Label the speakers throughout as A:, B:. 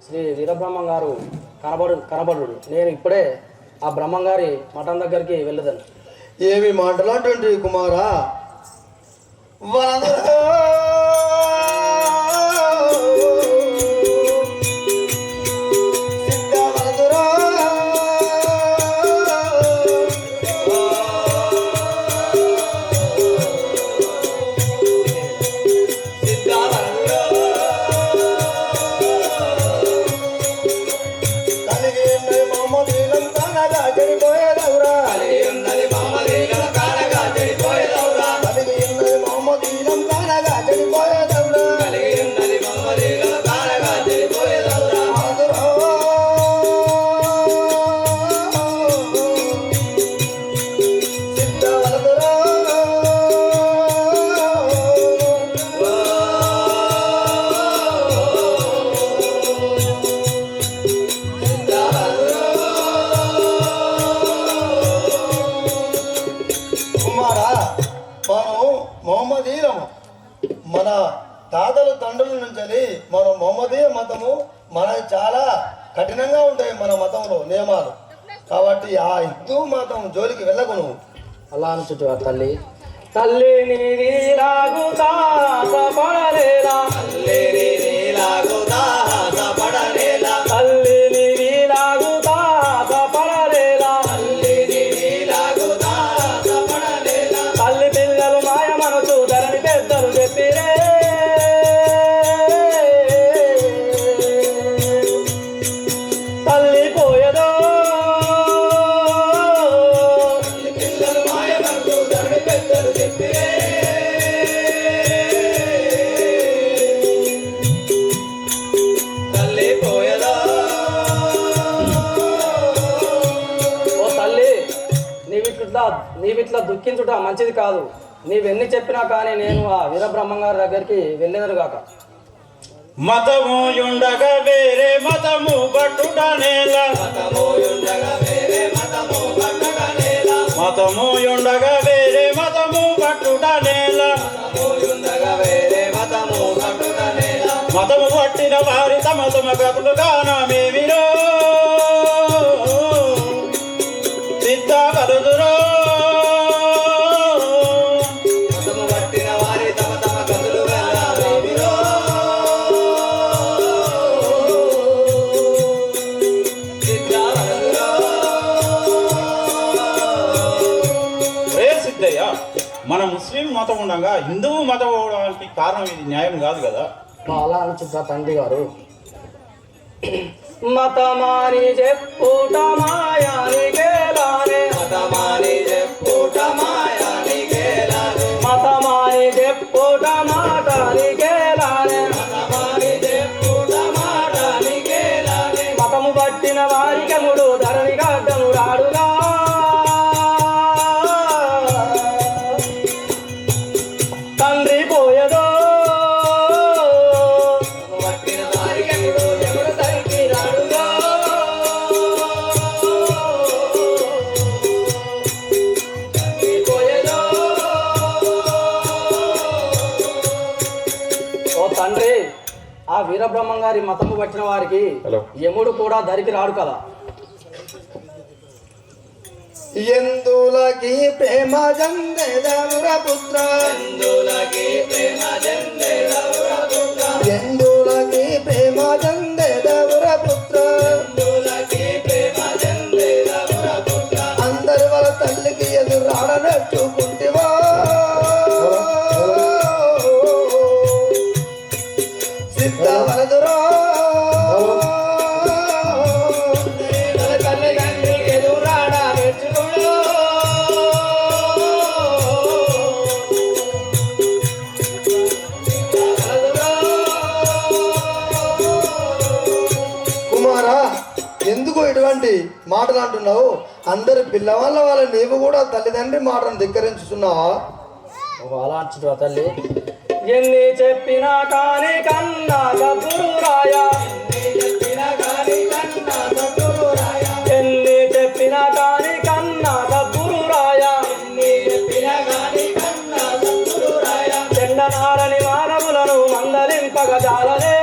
A: శ్రీ వీరబ్రహ్మం గారు కనబడు నేను ఇప్పుడే ఆ బ్రహ్మం గారి మఠం దగ్గరికి వెళ్ళదను.
B: ఏమి మాటలాంటి కుమారా? మన తాతలు తండ్రుల నుంచి మన మొహమ్మదీయ మతము మనది చాలా కఠినంగా ఉంటాయి. మన మతంలో నియమాలు కాబట్టి ఆ హిందూ మతం జోలికి వెళ్ళకు నువ్వు.
A: అలా అనుచుట తల్లి తల్లి నీలాగుతా పడలేలా తల్లి నీలాగుతా పడలేలా తల్లి నీలాగుతా పడలేలా తల్లి నీలాగుతా పడలేలా తల్లి పిల్లలు మాయ మనసు ధరణి పెద్దలు చెప్పిరే తల్లి పోయదో నీవిట్లా దుఃఖించుట మంచిది కాదు. నీవెన్ని చెప్పినా కానీ నేను ఆ వీరబ్రహ్మం గారి దగ్గరికి వెళ్ళేదను గాక.
C: మతము యుండగా వేరే మతము పట్టుట నేల మతము యుండగా వేరే మతము పట్టుట నేల మతము యుండగా వేరే మతము పట్టుట నేల మతము యుండగా వేరే మతము పట్టుట నేల మతము పట్టిన వారి తమ తమ గతులుగానా మేమిరో సిద్ధ కలుదురో మన ముస్లిం మతం ఉండగా హిందువు మతం అవడానికి కారణం ఇది న్యాయం కాదు కదా.
A: అలా అనుచుట తండ్రి గారు మతమాని చెప్పుట మాయానికేలానే మతమాని చెప్పుట మాయానికేలానే మతమాని చెప్పుట మాటానికేలానే మతమాని చెప్పుట మాటానికేలానే మతము పట్టిన వారికి ముడు ధరణి గడ్డము రాడుగా తండ్రి పోయదో తండ్రి ఆ వీరబ్రహ్మం గారి మతము పట్టిన వారికి యముడు కూడా దరికి రాడు కదా.
B: ఎందులకి ప్రేమ జందేదవుర పుత్ర ఎందులకి ప్రేమ జందేదవుర పుత్ర ఎందులకి ప్రేమ జందేదవుర పుత్ర ఎందులకి ప్రేమ జందేదవుర పుత్ర అందరి వాళ్ళ తల్లికి ఎదురు రాడనట్టుకుంటివా సిద్ధ వలదురా ఎందుకు ఇటువంటి మాటలు అంటున్నావు? అందరి పిల్లవాళ్ళ వాళ్ళ నీవు కూడా తల్లిదండ్రి మాటను ధిక్కరించుతున్నావా?
A: అలా అంటున్నా తల్లి ఎన్ని చెప్పినా కానీ కన్నా గబురాయా ఎన్ని చెప్పినా కానీ కన్నా గబురాయా చెండనారని మానవులను మందలింపగ జాలనే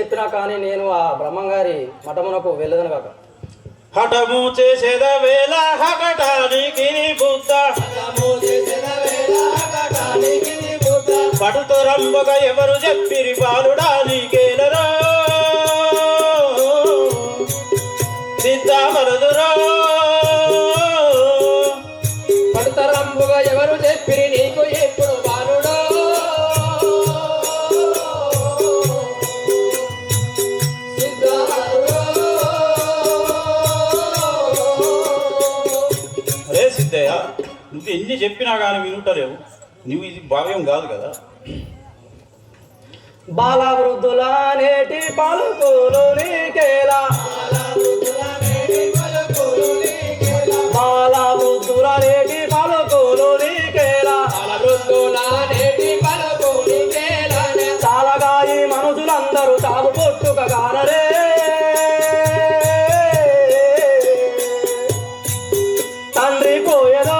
A: చెప్పినా కానీ నేను ఆ బ్రహ్మంగారి మఠమునకు వెళ్ళదను కాక.
C: హఠము చేసేద వేళ హఠటానికి బుద్ధ పడుతో రంబగా ఎవరు చెప్పిరి బాలుడానికేలరో సిద్ధమరదురో
D: పడుతరంబుగా ఎవరు చెప్పిరి నీకు ఎప్పుడు బాలుడో
C: అరే సిద్ధయ్య, నువ్వు ఎన్ని చెప్పినా కానీ వినుటలేవు. నువ్వు ఇది భావ్యం కాదు కదా.
A: బాల వృద్ధుల నేటి పలుకులు నీకేలా, బాల వృద్ధుల నేటి పలుకులు నీకేలా, చాలగా ఈ మనుషులందరూ తాగు పొట్టుక కానరే తండ్రి పోయేదో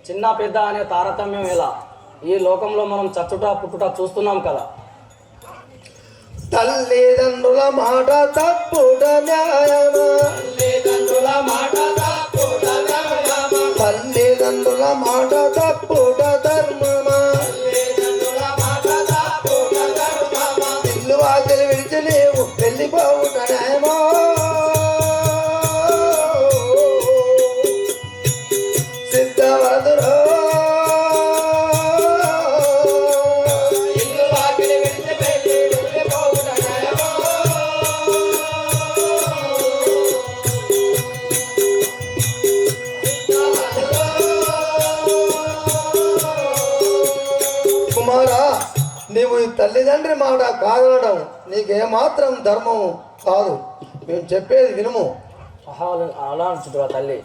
A: చిన్న పెద్ద అనే తారతమ్యం ఎలా? ఈ లోకంలో మనం చచ్చుట పుట్టుట చూస్తున్నాం కదా.
B: తల్లిదండ్రుల మాట తప్పుట న్యాయమా, తల్లిదండ్రుల మాట తప్పుట ధర్మమా, ఇల్లు వాకిలి విడిచి నీవు వెళ్ళిపోవుట న్యాయమా, సిద్ధవరదురో కుమారా, నీవు ఈ తల్లిదండ్రి మాట కాదనడం నీకేమాత్రం ధర్మం కాదు. మేము చెప్పేది వినుము.
A: అలా చుట్టూ తల్లి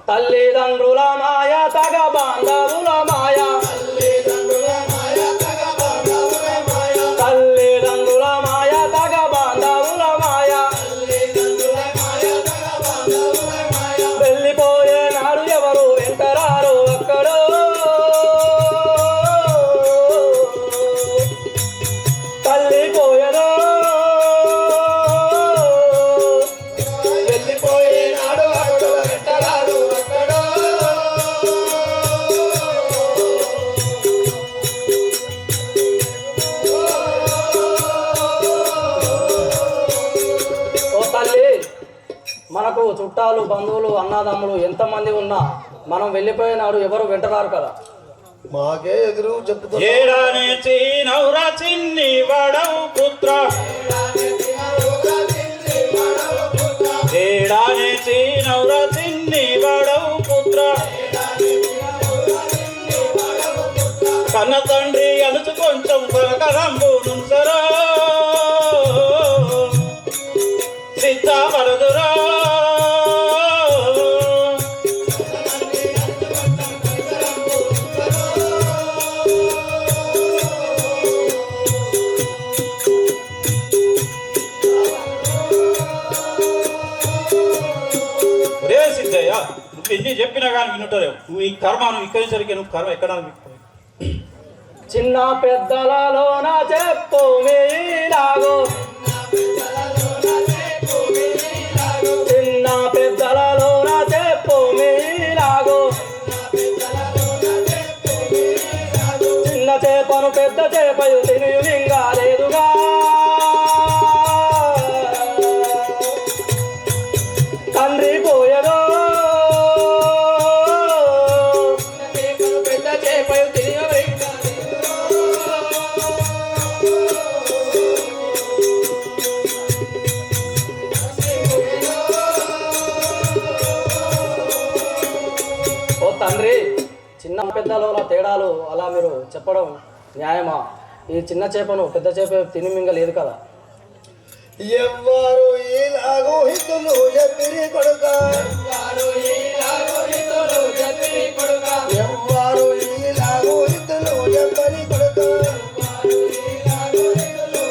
A: తల్లిదండ్రుల మాయ తగ బాంధవుల మాయ, తల్లిదండ్రుల మాయ తగ బాంధవుల మాయ, వెళ్ళిపోయే నాడు ఎవరు వెంటరారు అక్కడో తల్లి పోయదో వెళ్ళిపోయే నాడు అక్కడో వెంటరారు అక్కడో. ఓ తల్లి, మనకు చుట్టాలు బంధువులు అన్నదమ్ములు ఎంతమంది ఉన్నా మనం వెళ్ళిపోయినాడు ఎవరు వెంటరారు కదా.
B: మాకే ఎదురు చెప్తున్నా.
C: ఏడానే చీనౌరా చిన్ని వడవు పుత్ర, ఏడానే చీనౌరా చిన్ని వడవు పుత్ర, కన్న తండ్రి అలుచు కొంచెం కనకరంబు నుంచరో సిద్ధమరదురో సిద్ధయ్య, నువ్వు ఎన్ని చెప్పినా కానీ వినుటలేవు. నువ్వు ఈ కర్మ నువ్వు ఇక్కడి సరికి నువ్వు కర్మ ఎక్కడ
A: చిన్న పెద్దలలోన చెప్పు మీలాగో, చిన్న పెద్దలలోన చెప్పు మీలాగో, చిన్న చేపను పెద్ద చేపయు తినియు మింగాలేదుగా, తండ్రి పోయదో పెద్ద చేపయు తినియు తండ్రి. చిన్న పెద్దల తేడాలు అలా మీరు చెప్పడం న్యాయమా? ఈ చిన్న చేపను పెద్ద చేప తిని మింగలేదు కదా.
B: ఎవ్వరు ఇలాగో హితులు చెప్పిరి కొడుక, ఎవ్వరు ఇలాగో హితులు చెప్పిరి కొడుక,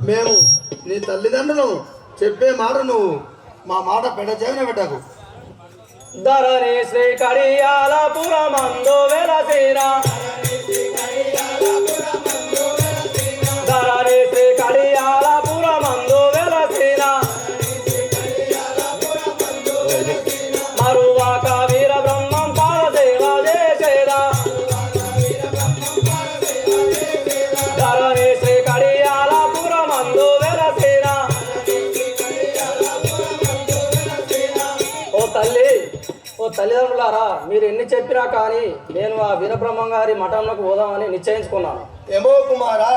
B: మేము నీ తల్లిదండ్రులు చెప్పే మాట నువ్వు మా మాట పెద్ద చెవిన పెట్టకు.
A: ధరణి శ్రీ కడియాల పురమందు వెలసిన ధరణి శ్రీ కడియాల పురమందు వెలసిన మరువాక వీర బ్రహ్మం పాదసేవ చేసేదా ధరణి శ్రీ కడియాల పురమందు వెలసిన ఓ తల్లిదండ్రులారా, మీరు ఎన్ని చెప్పినా కానీ నేను ఆ వీరబ్రహ్మం గారి మఠంలోకి పోదామని నిశ్చయించుకున్నాను.
B: ఏమో కుమారా,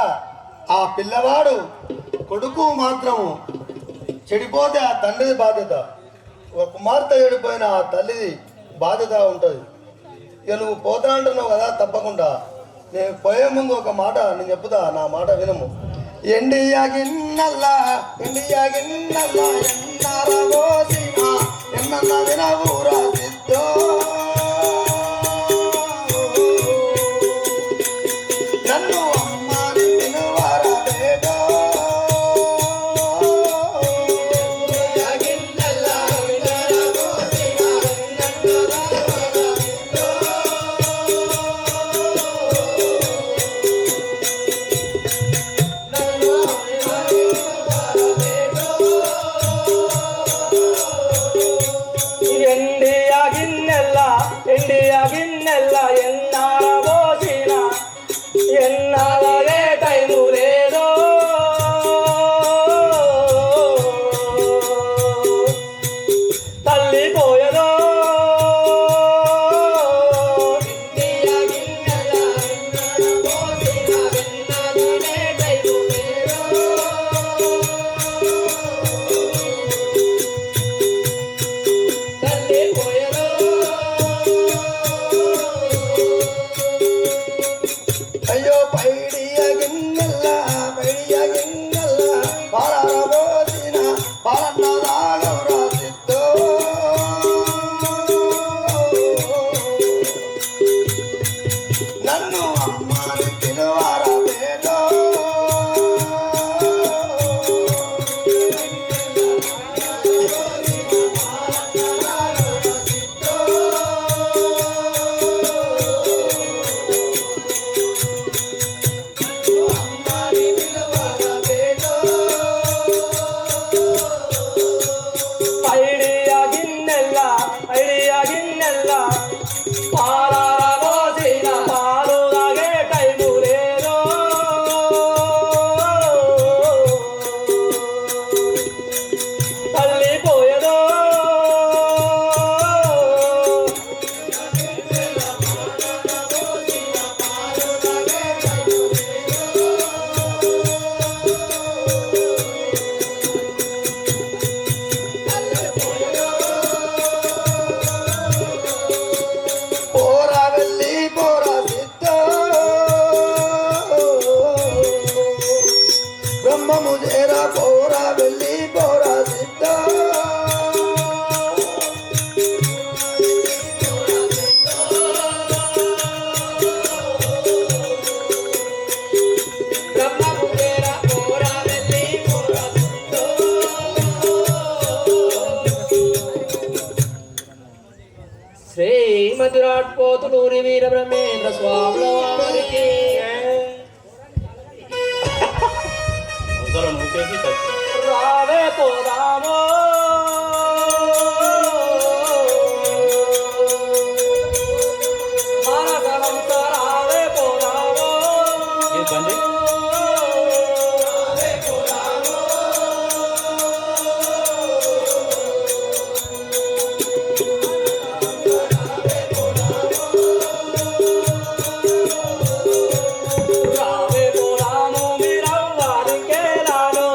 B: ఆ పిల్లవాడు కొడుకు మాత్రము చెడిపోతే ఆ తండ్రిది బాధ్యత, ఒక కుమార్తె చెడిపోయిన ఆ తల్లిది బాధ్యత ఉంటుంది. ఇక నువ్వు పోతా అంటున్నావు కదా, తప్పకుండా నేను పోయే ముందు ఒక మాట నేను చెప్పుతా, నా మాట వినము. ఎండియా గిన్నల్లా ఎన్నారబోసినా ఎన్న వినవురా సిద్ధో నన్ను అమ్మాని వినువారా బేటో
A: ఎండియ గిన్నెల్ల ఎన్నార పోసిన ఎన్నాలే టైము లేదో తల్లి పోయదో
B: అయ్యో పైడియ గిన్నెల్ల పాలబోసిన పాలన్న రాగవురా సిద్ధో నన్ను అమ్మాని పిలువారా బేటో
A: ఐడియా గిన్నెల్ల పాలార పోసిన పాలు తాగే టైము లేదో తల్లి పోయదో
B: పోరా వెళ్ళి పోరా సిద్ధో బ్రహ్మము చేరా పోరా వెళ్ళి పోరా సిద్ధో
D: శ్రీ మధురాట్ పోతులూరి వీర బ్రహ్మేంద్ర స్వాముల వారికి
A: రావే పోదామో మనసనంత రావే పోదామో రావే పోదామో మీరవ్వారికేలాను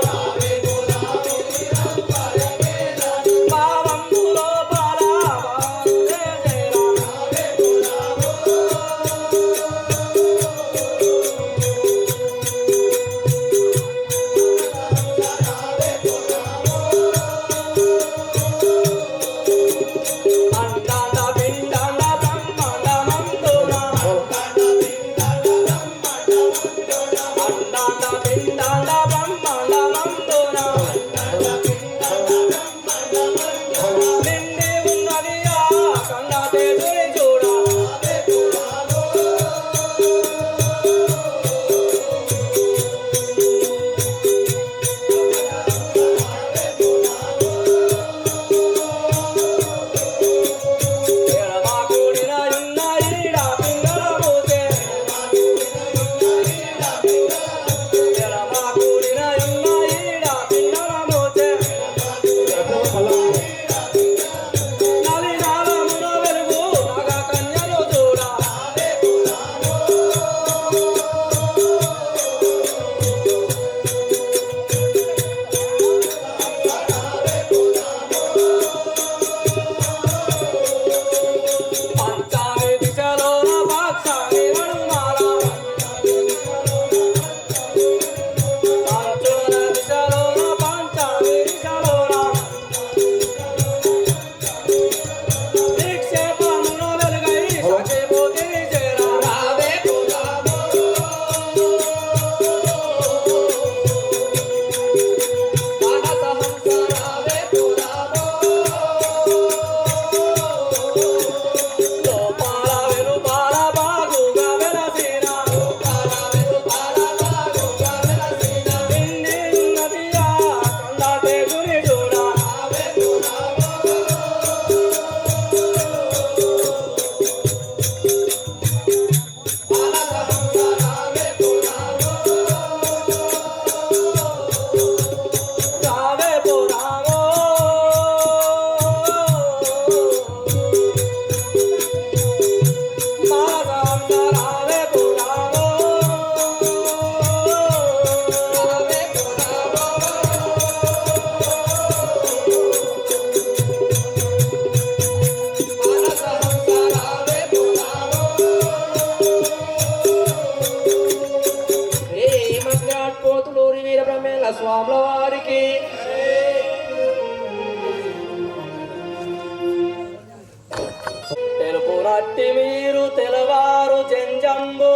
A: రట్టి మీరు తెలవారు జంజంబు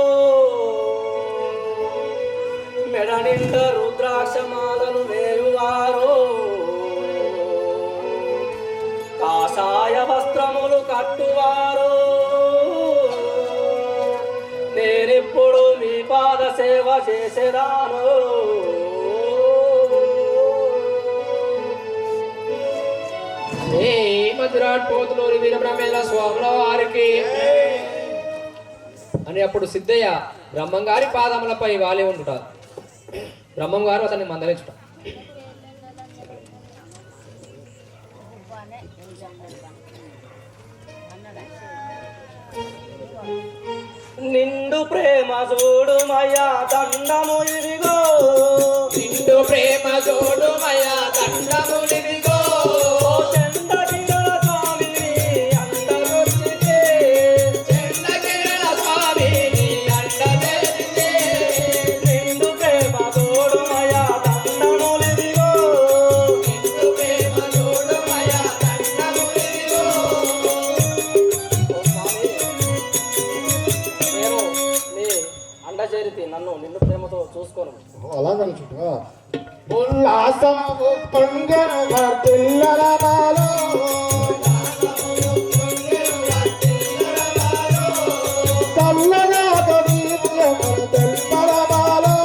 A: మెడ నిండా రుద్రాక్షమాలను వేయువారు కాషాయ వస్త్రములు కట్టువారు నేనిప్పుడు మీ పాద సేవ చేసేదాను
D: శ్రీ మధురాట్ పోతులూరి వీరబ్రహ్మేంద్ర స్వాముల వారికి అని అప్పుడు సిద్ధయ్య బ్రహ్మం గారి పాదములపై వాలి ఉండుతారు. బ్రహ్మం గారు అతన్ని మందలించుట
A: నిండు ప్రేమ చూడు మయా దండము ఇదిగో
D: నిండు ప్రేమ చూడు మయా దండము ఇదిగో
A: చెందగిరల స్వామిని అండగొచ్చితే
D: చెందగిరల స్వామిని అండగొచ్చితే
A: నిండు ప్రేమ చూడు మయా దండము ఇదిగో
D: నిండు ప్రేమ చూడు మయా దండము ఇదిగో.
A: నేను నీ అండచేరితి నన్ను నిన్ను ప్రేమతో చూసుకోను
B: అలాగనుకుంటా ఉల్లాసము పొంగెను వర్ధిల్లల బాలో చల్లగా కవిత్యము తెల్పల బాలో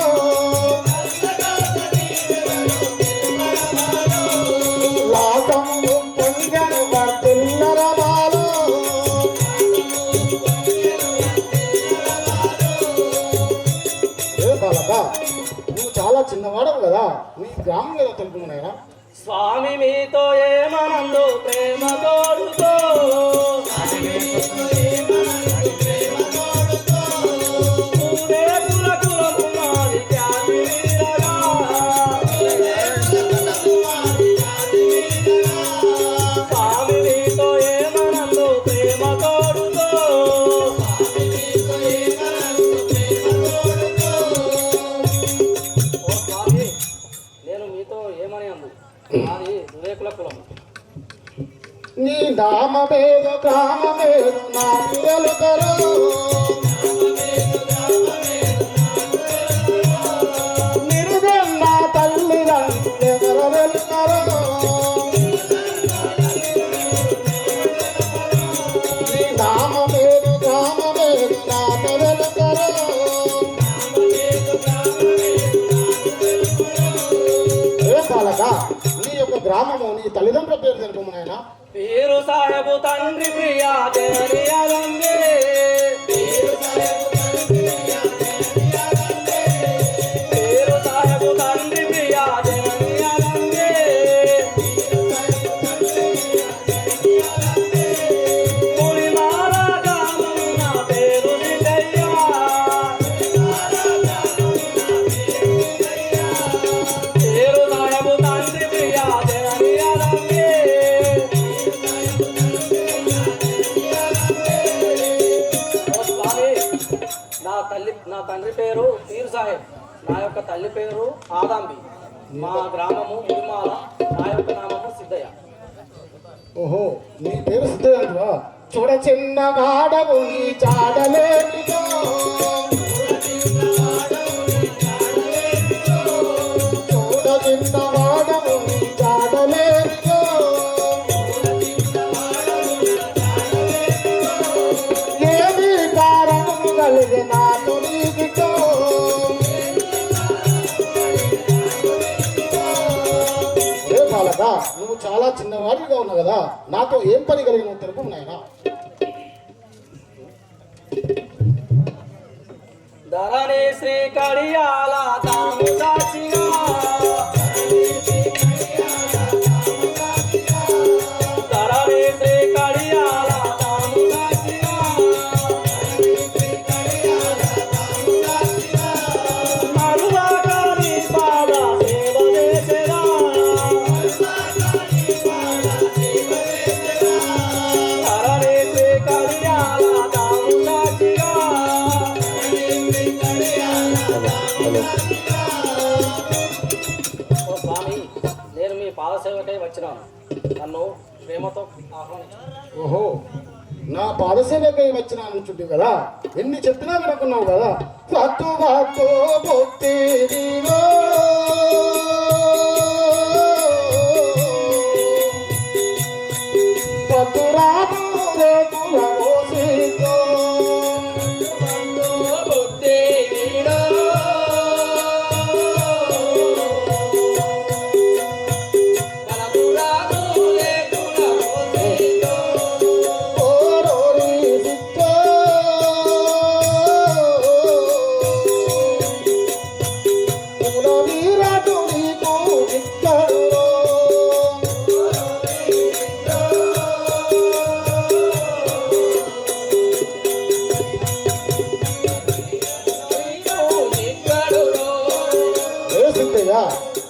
B: ఉల్లాసము పొంగెను వర్ధిల్లల బాలో ఏ బాలక నువ్వు చాలా చిన్నవాడవు కదా నీ గ్రామం ఏదో తెలుపుకున్నాయా
A: స్వామి మీతో ఏమనందు ప్రేమ తోడుతో పూనే కుల కులము మాది ఖ్యాతి వీరగా. స్వామి మీతో ఏమనందు ప్రేమ తోడుతో ఓ స్వామి నేను మీతో ఏమని అందు మాది వివేకుల కులం
B: నీ నామమేదో గ్రామమేదో నాకు తెలుకరు నిరుగన్న తల్లిదండ్రులెవరు వెళ్తారు నీ నామమేదో గ్రామమేదో నాకు వెళ్తారు ఏ బాలక నీ యొక్క గ్రామము నీ తల్లిదండ్రుల పేరు తెలుపు నాయనా
A: పీరు సాహెబు తండ్రి ప్రియా దేని అలంగే పీరు సాహెబు తండ్రి ప్రియా దేని అలంగే పులిమాల గ్రామము నా పేరు సిద్ధయ్య పీరు సాహెబు తండ్రి ప్రియా దేని అలంగే ఓ స్వామి నా తండ్రి పేరు పీరు సాహెబ్ నా యొక్క తల్లి పేరు ఆదాంబి మా గ్రామము మురిమాల నా యొక్క నామము సిద్ధయ్య
B: ఓహో నీ పేరు సిద్ధయ్యవా చూడ చిన్నవాడవు నీ చాడలేనిదో చూడ చిన్నవాడవు నీ చాడలేనిదో ఏది కారణము కలిగి నాతో నీకితో ఏ బాలక నువ్వు చాలా చిన్నవాడిగా ఉన్నావు కదా నాతో ఏం పని కలిగిన తెలుపు నాయనా
A: ధరణి శ్రీ కడియాల తాము సాక్షిగా ధరణి శ్రీ కడియాల తాము సాక్షిగా మరువాగా నీ పాద సేవ చేసేదా ధరణి శ్రీ కడియాల తాము సాక్షిగా ఓ స్వామి నేను మీ పాదసేవకై వచ్చినాను నన్ను ప్రేమతో ఆహ్వానించు
B: ఓహో
E: నా పాదసేవకై వచ్చిన అనుకుంటుంది కదా, ఎన్ని చెప్పినా వినకున్నావు కదా. పత్తు పత్తు పొత్తేదిగో పత్తురాము రేకుల పోసితో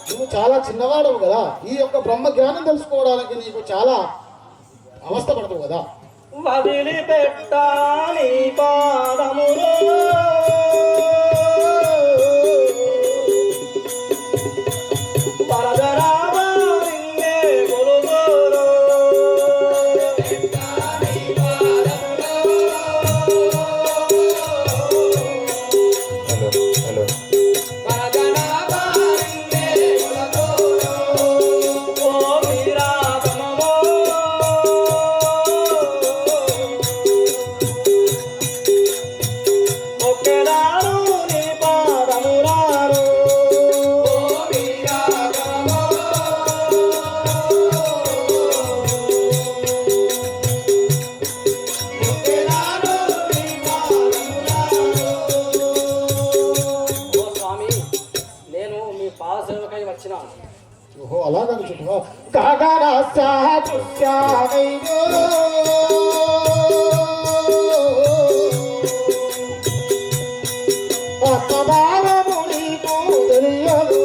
E: నువ్వు చాలా చిన్నవాడవు కదా, ఈ యొక్క బ్రహ్మ జ్ఞానం తెలుసుకోవడానికి నీకు చాలా అవస్థ పడతావు కదా.
A: వదిలిపెట్టాలి పాదములో పరదరామలింగే గురుగోరో
E: ఓహో అలాగని చెప్పు. గగనసాదృశ్యానైవో ఆత్మభావము నీకు తెలియదు.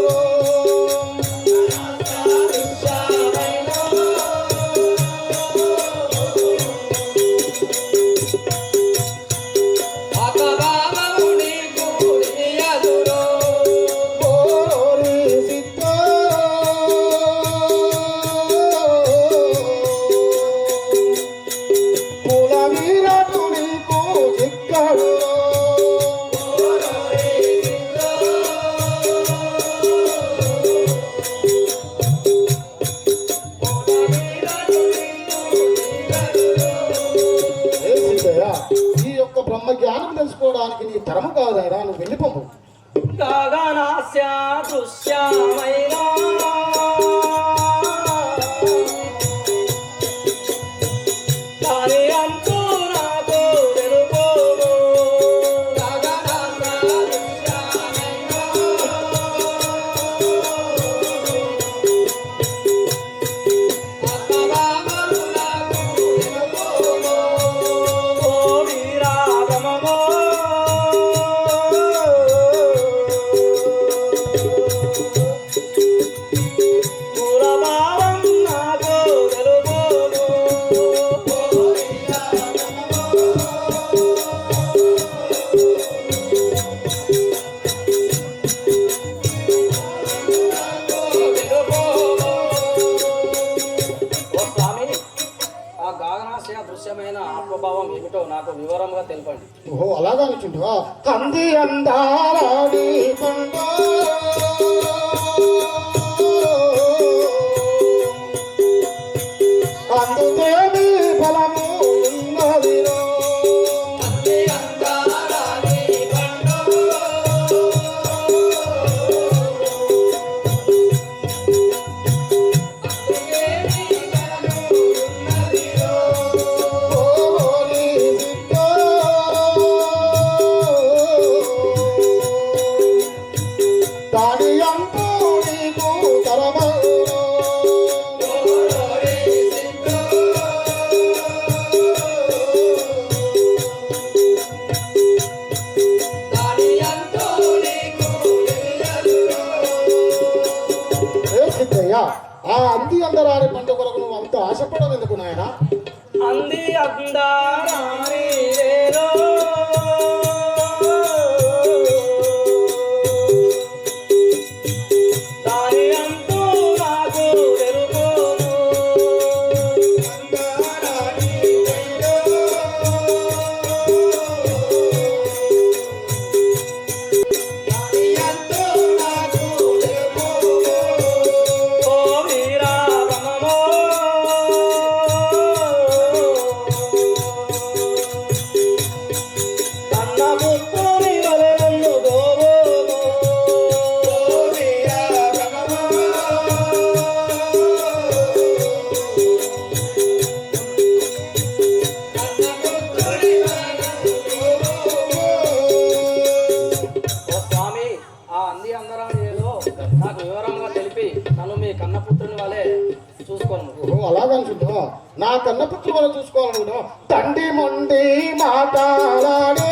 E: ఈ యొక్క బ్రహ్మ జ్ఞానం తెలుసుకోవడానికి నీ తరము కాదారా, నువ్వు వెళ్ళిపోవు.
A: గగనస్య దృశ్యమైనా దాని అంతు నాకు తెలుపోను. దృశ్యమైన ఆత్మభావం ఏమిటో నాకు వివరంగా తెలపండి.
E: ఓహో అలాగా అనుకుంటువా. కంది అందారాడి పండు అందుకేమి ఫలము ఉన్నదిరో. దాని
A: చూసుకోను.
E: ఓహో అలాగనుకుంటావా? నా కన్నపుత్రులు మనం చూసుకోవాలనుకుంటావా? తండ్రి మొండి మాట్లాడే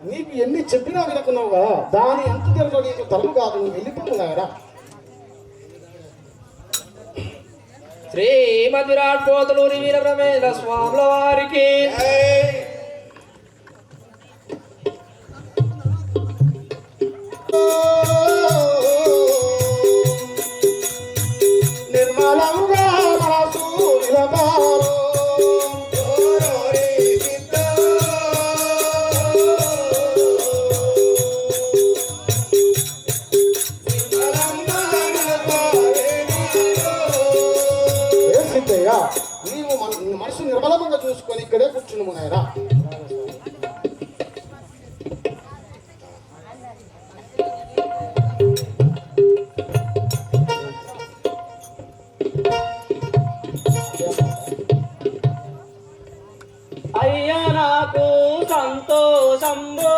E: నీకు ఎన్ని చెప్పినా వినకున్నావు కదా, దాని ఎంత తెలుసు నీకు తరము కాదు, నువ్వు వెళ్ళిపోతున్నారా?
D: శ్రీమద్ విరాట్ పోతులూరి వీరబ్రహ్మేంద్ర స్వాముల వారికి
E: నిర్మలంగా మనసు నిలబాలో నీవు మనసు నిర్మలంగా చూసుకొని ఇక్కడే కూర్చున్నాము నాయనా.
A: అయ్యా నాకు సంతోషంబో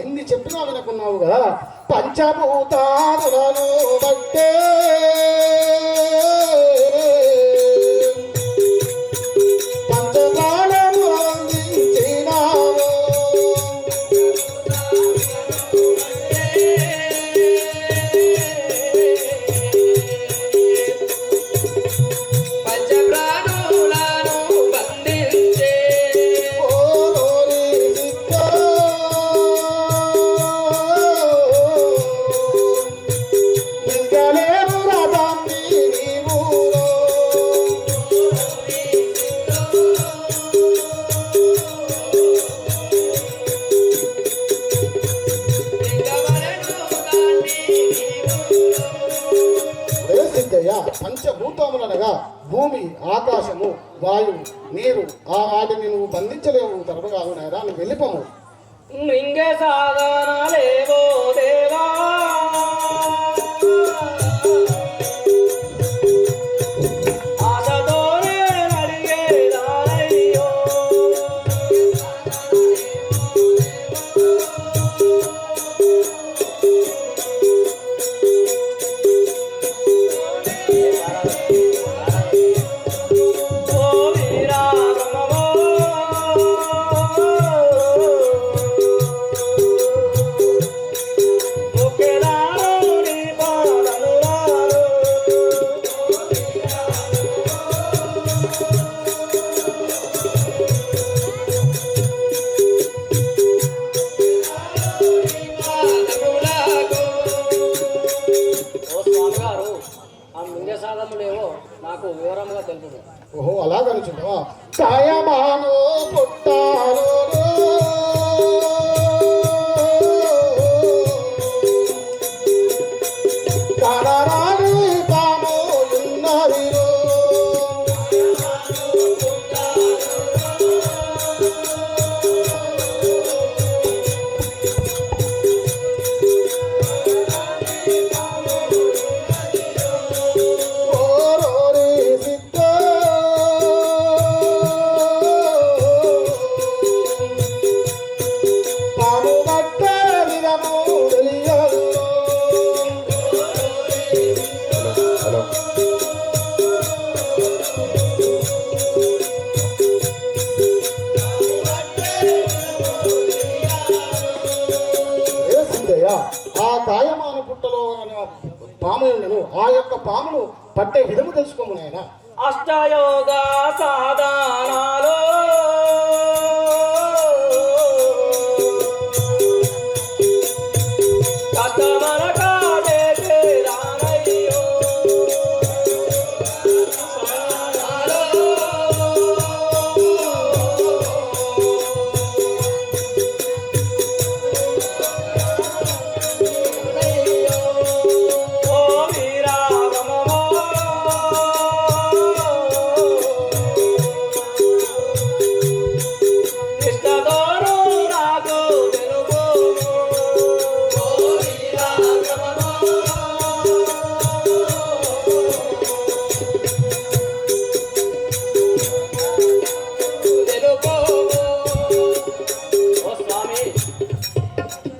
A: ఎన్ని చెప్పినా వినకున్నావు కదా. పంచభూతాలను బట్టే పంచదానము అందించినావు. పంచభూతములనగా భూమి, ఆకాశము, వాయువు, నీరు, ఆ వాటిని నువ్వు బంధించలేవు. తరపు కాదు నాయనా, నువ్వు వెళ్ళిపోము. మింగే సాధనాలేవో దేవా నాకు వివరంగా తెలుసు.
E: ఓహో అలాగనుచుంటావా? కాయమాను పుట్టాలో కడరాని తాము ఉన్నదిలో సిద్ధయ్య, ఆ కాయమాన పుట్టలో పాము ఉండను, ఆ యొక్క పామును పట్టే విధము తెలుసుకోము నాయన.
C: అష్టయోగ సాధనాలు కష్టమన కాదేశే రానయ్యో ఓ వీరాగమమో ఇష్టదోరు నాకు తెలుగు ఓ వీరాగమమో తెలుగు ఓ స్వామి,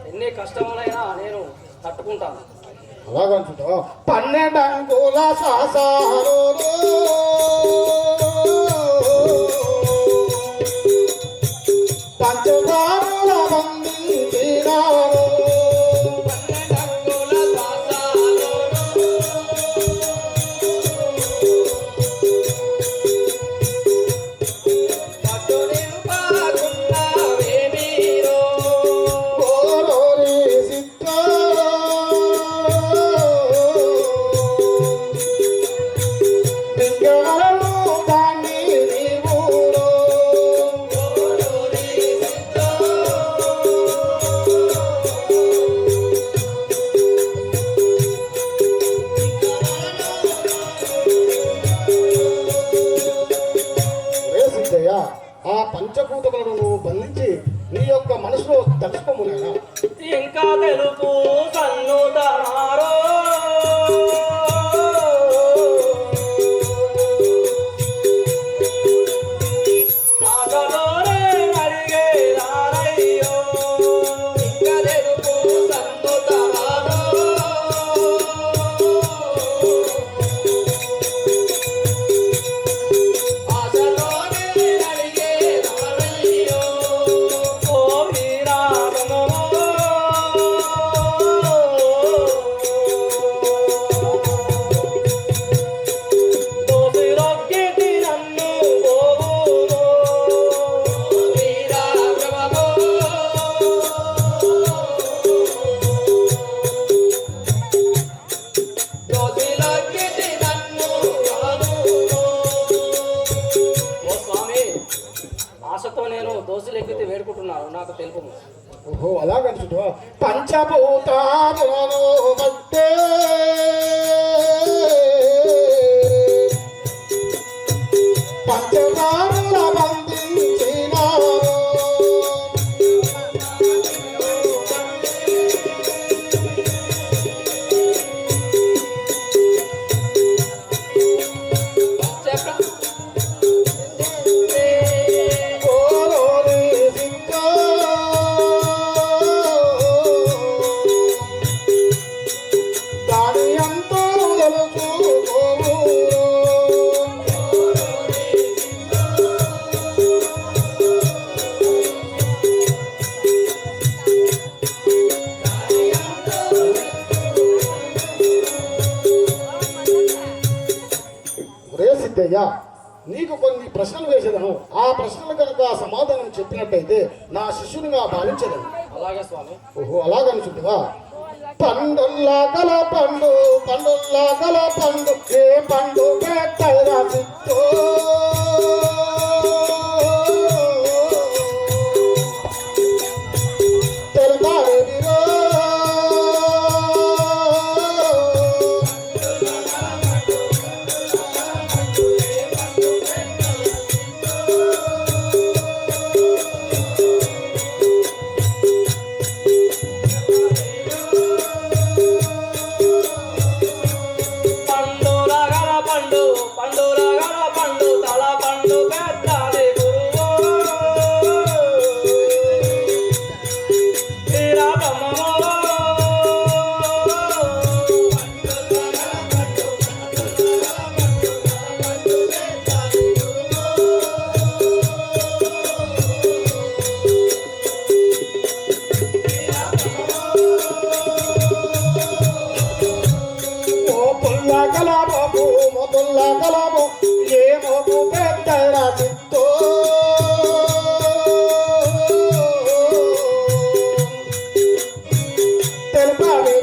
C: ఎన్ని కష్టములైనా నేను తట్టుకుంటాను.
E: అలాగంటున్నా 12 అంగుళ సాసారు పంచదారుల బంధించినారు. ఓరోరి సిద్ధ లింగవరము దాన్ని నీవురో. రే సిద్ధయ్య, ఆ పంచభూతములను నువ్వు బంధించి నీ యొక్క మనసులో తలుచుకోము నాయనా.
C: ఇంకా తెలుపు సన్నుతనారో ఆటలోనే అడిగే రారయ్యో ఇంకా తెలుపు సన్నుతనారో ఆటలోనే అడిగే రారయ్యో ఓ వీరాగమమో దోసిరొక్కితి నన్ను గోవురో వీరాగమమో దోసిరొక్కితి నన్ను గోవురో. ఓ స్వామి, ఆశతో నేను దోసిలెక్కితే వేడుకుంటున్నాను, నాకు తెలుపు.
E: ఓహో అలాగంటున్నా. పంచభూతాలను బట్టే పంచదారుల బంధించినారు. ఓరోరి సిద్ధ దాని అంతా తెలుసుకోము. రే సిద్ధయ్య, నీకు కొన్ని ప్రశ్నలు వేసేదను. ఆ ప్రశ్నలు కనుక సమాధానం చెప్పినట్టయితే నా శిష్యునిగా భావించదను.
C: అలాగే స్వామి.
E: ఓహో అలాగనుకుంటువా? పండుల్లా గల పండు, పండుల్లా గల పండు, ఏ పండు పెట్టరా సిద్ధో. తెలుపాలేదిరో.
C: పండురగల పండు, పండురగల పండు తల
E: మొదల్లా కలాబో మొదల్లా కలాబో ఏ మోపు పెద్ద రాసితో తెలుపాలి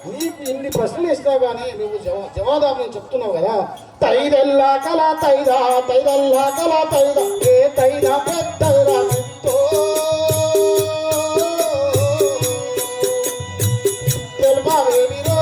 E: నీకు ఇన్ని ప్రశ్నలు ఇస్తా కానీ నువ్వు జవాబు నేను చెప్తున్నావు కదా తైదల్లా కల తైదా తైదల్లా కల తైదా ఏ తైదా పెద్దరా సిత్తో తెలుపావేమిరో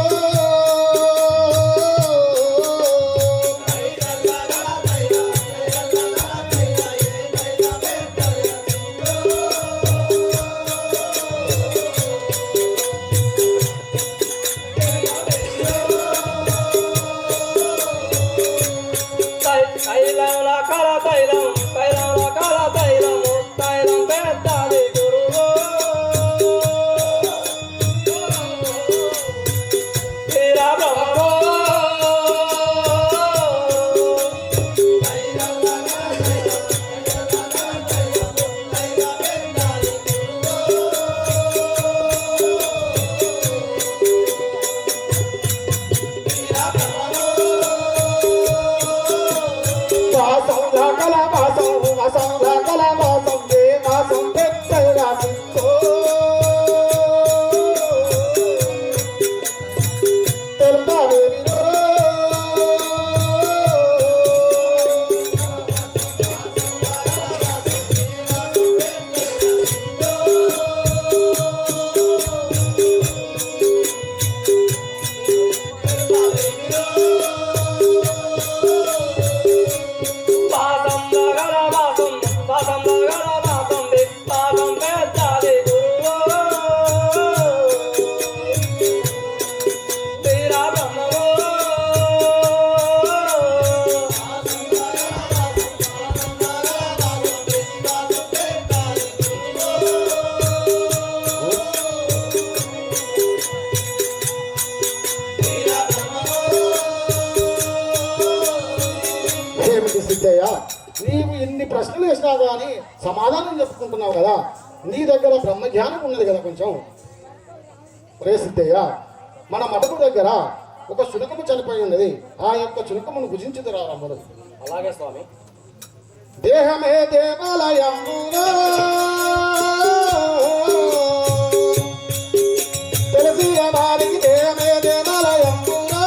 E: సిద్ధయ్య నీవు ఇన్ని ప్రశ్నలు వేసినా కానీ సమాధానం చెప్పుకుంటున్నావు కదా నీ దగ్గర బ్రహ్మజ్ఞానం ఉన్నది కదా కొంచెం ఒరే సిద్ధయ్య మన మడుగు దగ్గర ఒక శునకము చనిపోయి ఉన్నది ఆ యొక్క శునకమును భుజించుదురా రమ్ముడు
D: అలాగే స్వామి
E: దేహమే దేవాలయములో తెలిసి వారికి దేహమే దేవాలయములో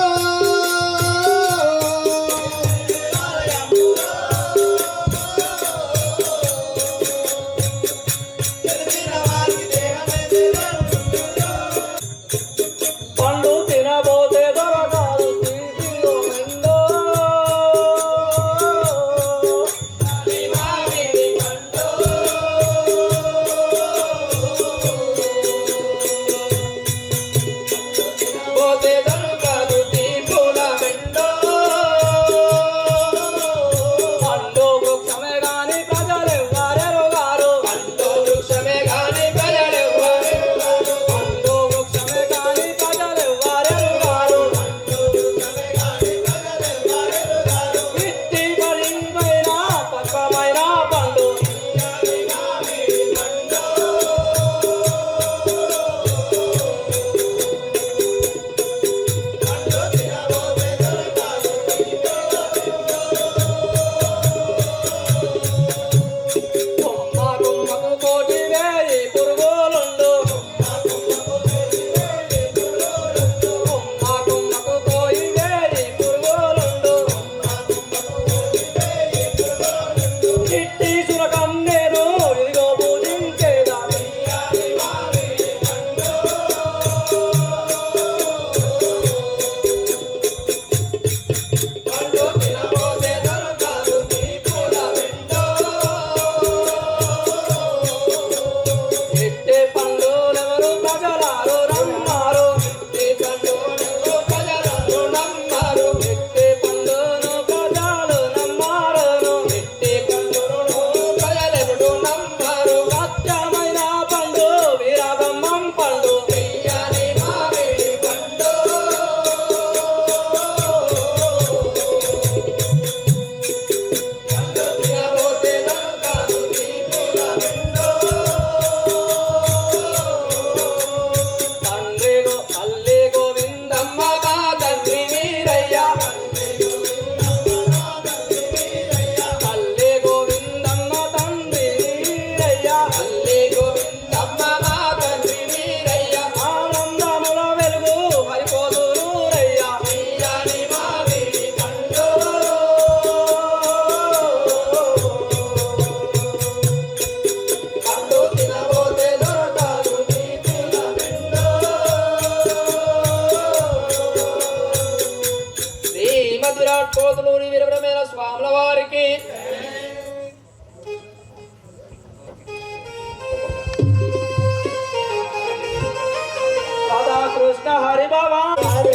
C: హరి బాబా
E: హరి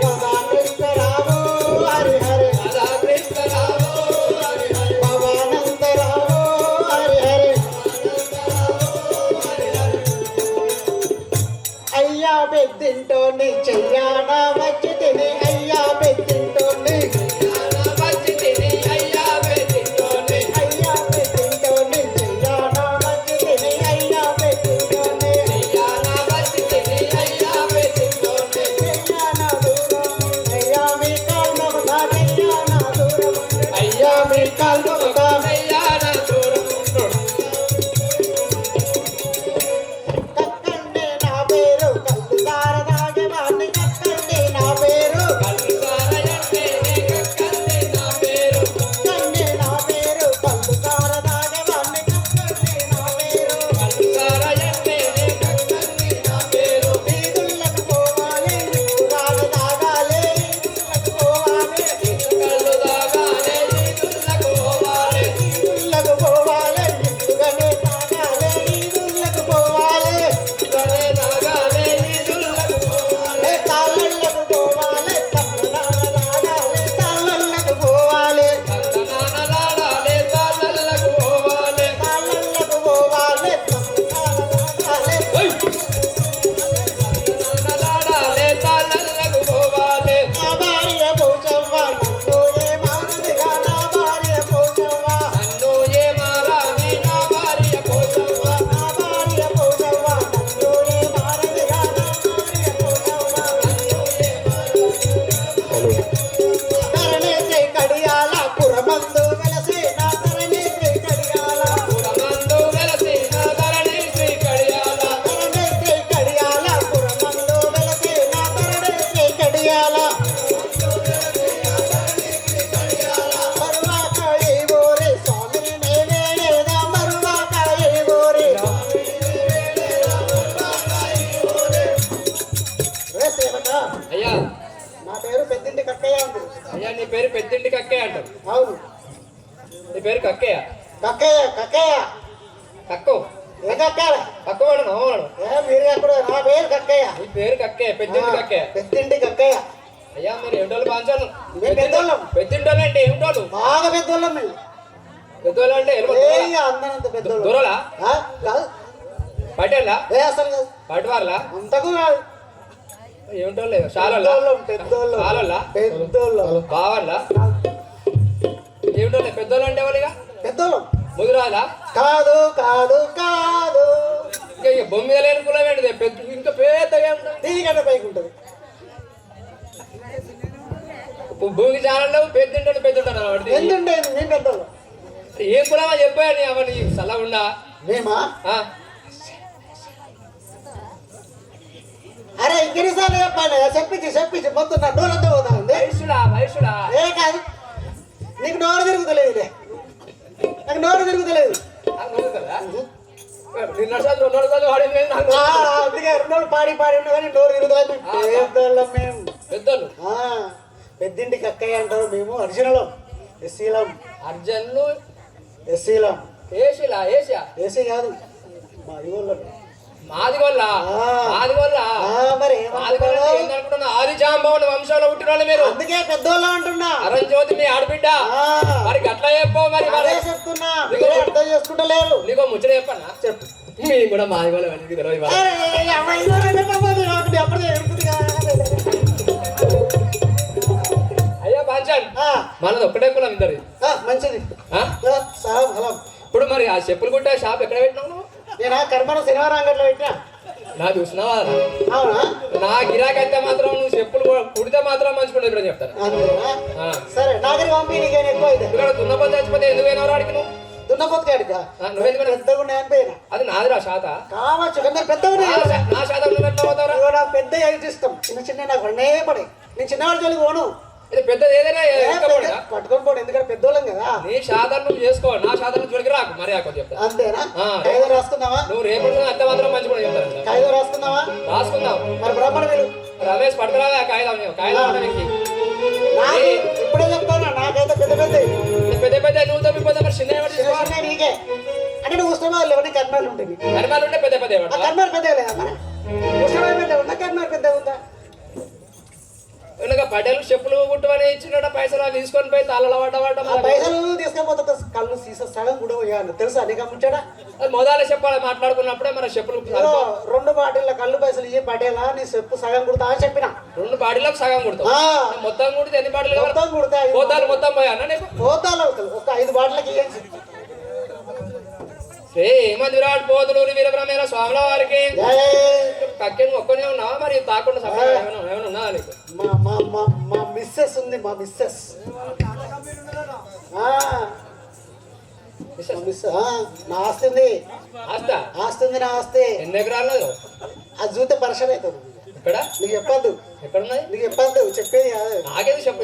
E: రాధా కృష్ణ రాము హరి హరి భవానంద రాము హరి హరి అయ్యా పెద్దింటోని చెయ్యాన వచ్చి తిని అయ్యా పెద్దింటోని అయ్యా పెద్దింటోని చెయ్యాన వచ్చి తిని అయ్యా పెద్దింటోని చెయ్యాన దూరం అయ్యా మీ కాళ్ళ చెయ్యాన దూరం అయ్యా మీ కాళ్ళ కక్కండి నా పేరు కళ్ళు సారదాగే వాణ్ణి కక్కండి నా పేరు కక్కండి నా పేరు కళ్ళు సారదాగే వాణ్ణి కక్కండి నా పేరు వీధులకు పోవాలి రాళ్ళు తాగాలి వీధులకు పోవాలి వీధులకు పోవాలి ఇందుకనే తాగాలి వీధులకు పోవాలి తాళ్ళకు పోవాలి తాళ్ళకు పోవాలి తాళ్ళకు పోవాలి నా భార్య పోచవ్వ నన్ను ఏ మారుదిగా నా భార్య పోచవ్వ నా భార్య పోచవ్వ నన్ను ఏ మారుదిగా నా భార్య పోచవ్వ తరణేశ్వరి కడియాల పురమందు వెలసి నా తరణేశ్వరి కడియాల తరణేశ్వరి కడియాల పురమందు వెలసి నా తరణేశ్వరి కడియాల మరువాక ఏ ఊరి స్వామిని నేనేదా మరువాక ఏ ఊరి రే సేవక
D: అయ్యా
E: నా పేరు పెద్దింటి కక్కయ్య అంటారు
D: అయ్యా నీ పేరు పెద్దింటి కక్కయ్య అంటారు
E: అవును
D: నీ పేరు కక్కయ్య
E: కక్కయ్య కక్కయ్య
D: కక్కు
E: ఏ కక్కయ్య
D: కక్కువాడు నవ్వాడు
E: ఏ మీరు ఎక్కడ నా పేరు కక్కయ్య
D: నీ పేరు కక్కయ్య పెద్దింటి కక్కయ్య
E: పెద్దింటి కక్కయ్య
D: అయ్యా మీరు ఏమిటోళ్ళు బాంచాను
E: మేము పెద్దోళ్ళం.
D: పెద్దింటోళ్ళు అంటే ఏమిటోళ్ళు
E: బాగా పెద్దోళ్ళం మేము
D: పెద్దోళ్ళు అంటే
E: అందరంత పెద్దోళ్ళం
D: దూరలా
E: ఆ, కాదు
D: పటేళ్ళ
E: ఏ అసలు కాదు
D: పటివార్లా
E: అంతకు కాదు
D: ఏమిటోళ్ళు శాలల్లా
E: పెద్దోళ్ళం
D: శాలల్లా
E: పెద్దోళ్ళం
D: బావర్లా ఏమిటోళ్ళు పెద్దోళ్ళు అంటే వాళ్ళిగా
E: పెద్దోళ్ళం
D: ముదిరాలా
E: కాదు కాదు కాదు
D: ఇంకా ఇక బొమ్మ మీద లేని కులం ఏంటిది పెద్ద ఇంకా పెద్దగా ఉంటుంది
E: దీనికంటే పైకి ఉంటుంది
D: భూమికి చాలా పెద్దింటాడు పెద్దింటాడు వాడిది
E: ఎందుండే మేము పెద్దోళ్ళం
D: ఏ కులమా చెప్పాను అవన్నీ సల్లగుండా
E: మేమా
D: ఆ,
E: అరే ఇంకెన్నిసార్లు చెప్పాలి చెప్పించి మొత్తం నా డోరంతా పోతా ఉంది
D: వయసుడా
E: ఏ కాదు నీకు నోరు తిరుగుతలేదు ఇదే నాకు నోరు తిరుగుతలేదు
D: నిన్న రెండు వాడింది నాకు
E: ఆ, అందుకే రెండు పాడి ఉన్నా కానీ నోరు తిరుగుతలేదు పెద్దోళ్ళం మేము
D: పెద్దోళ్ళు
E: ఆ, పెద్దింటికి అక్కయ్య అంటారు మేము అర్జునులం ఎస్సీలం
D: అర్జన్లు
E: ఎస్సీలం
D: ఏసీలా ఏసియా
E: ఏసీ కాదు మా ఇవ్వలం
D: మాదిగొల్ల
E: ఆ.
D: మాదిగొల్ల
E: మరి
D: మాదిగొల్ల
E: ఏమనుకున్నావు?
D: ఏందనుకుంటున్నా ఆది జాంబవన్ వంశంలో పుట్టిన వాళ్ళు మీరు
E: అందుకే పెద్దోళ్ళం అంటున్నా
D: అరంజ్యోతి మీ ఆడబిడ్డ
E: ఆ,
D: మరి గట్లా చెప్పో మరి
E: అదే చెప్తున్నా మీరే అర్థం చేసుకుంటలేరు
D: నీకో ముచ్చట చెప్పన్నా
E: చెప్పు
D: మీ కూడా మాదిగొల్ల వెళ్ళి తెలియదు ఇవాళ.
E: అరే, అమ్మ, ఇదో రెండు నమ్మదు, ఒకటి అప్పుడే ఎడుతుంది కదా.
D: అయ్యా పాంచాన్
E: ఆ,
D: మనది ఒక్కటే కులం ఇద్దరి
E: ఆ, మంచిది
D: ఆ?
E: సలాం సలాం
D: ఇప్పుడు మరి ఆ చెప్పులు కుట్టే షాప్ ఎక్కడ పెట్టినావు నువ్వు?
E: నేను కర్మను శనివారం అంగట్లో పెట్టినా
D: నా చూసినావా
E: అవునా
D: నా గిరాకీ అయితే మాత్రం నువ్వు చెప్పులు కుడితే మాత్రం మంచుకుంటే ఇప్పుడు చెప్తాను
E: అంతేనా
D: ఆ.
E: సరే నాగరి పంపి నీకేం ఎక్కువ అయితే
D: ఇక్కడ దున్నపోతే చచ్చిపోతే ఎందుకు పోయినావు రాడికి నువ్వు
E: దున్నపోతుకాడికా
D: నువ్వెందుకు
E: పెద్దగా ఉన్నాయని పోయినా
D: అది నాదిరా శాత
E: కావచ్చు కానీ నాకు పెద్దగా ఉన్నాయి
D: నా శాతం నువ్వు ఎట్లా పోతావురా
E: ఇదిగో నాకు పెద్ద అయితే ఇష్టం చిన్న నాకు రెండే పడే నేను చిన్నవాడి జోలికి పోను
D: ఇది పెద్దది ఏదైనా
E: ఏ,
D: ఎక్కబోడా?
E: పట్టుకొని పోడు ఎందుకంటే పెద్దోళ్ళం కదా
D: నీ శాతం నువ్వు చేసుకో నా శాతం జోలికి రాకు మరి ఆకు చెప్తా
E: అంతేనా
D: ఆ.
E: కాగితం రాసుకుందామా
D: నువ్వు రేపు అంత మాత్రం మంచిగా చెప్తాను
E: కాగితం రాసుకుందామా
D: రాసుకుందాం
E: మరి బ్రాహ్మణ మీరు
D: రమేష్ పట్టుకురా కాగితం కాగితం అంటే నీకు.
E: నాకు ఇప్పుడే చెప్తాను నాకైతే పెద్ద
D: పెద్ద పెద్ద నువ్వు తప్పిపోతే మరి చిన్న ఎవరు తీసుకోవాలి?
E: చిన్న నీకే అంటే నువ్వు వస్తున్నావు లేవని కర్మాలు ఉంటుంది
D: కర్మాలు ఉంటే పెద్ద పెద్ద
E: ఆ
D: ఏమంటావా?
E: కర్మాలు పెద్దగా లేదా మన
D: వెనక పటేలు చెప్పులు కుట్టమని ఇచ్చినట్టు పైసలు అవి తీసుకొని పోయి తలలో పడ్డ
F: పైసలు తీసుకపోతే కళ్ళు సీసా సగం కూడా పోయాను తెలుసా నీకు ముంచాడా
D: మొదలు చెప్పాలి మాట్లాడుకున్నప్పుడే మన చెప్పులు
F: రెండు బాటిల్ల కళ్ళు పైసలు ఇయ్యి పటేలా నీ చెప్పు సగం కుడతా అని చెప్పిన
D: 2 బాటిలకు సగం కుడతావు మొత్తం కుడితే ఎన్ని బాటిల్
F: మొత్తం కుడతా
D: పోతాలు మొత్తం పోయా నీకు
F: పోతాలు అవుతుంది ఒక 5 బాటిలకి ఇయ్యండి
D: శ్రీమద్ విరాట్ పోతులూరి వీరబ్రహ్మేంద్ర స్వాముల వారికి కక్కెను ఒక్కనే ఉన్నావా మరి తాకుండా ఏమైనా ఉన్నా నీకు
F: మా మిస్సెస్ ఉంది మా మిస్సెస్ నా ఆస్తి ఉంది ఆస్తి ఉంది నా ఆస్తి
D: ఎన్ని ఎకరాలు
F: అది చూస్తే పరిశ్రమ అవుతుంది
D: ఇక్కడ
F: నీకు చెప్పద్దు
D: ఎక్కడున్నది
F: నీకు చెప్పద్దు చెప్పేది కాదు
D: నాకేది చెప్పు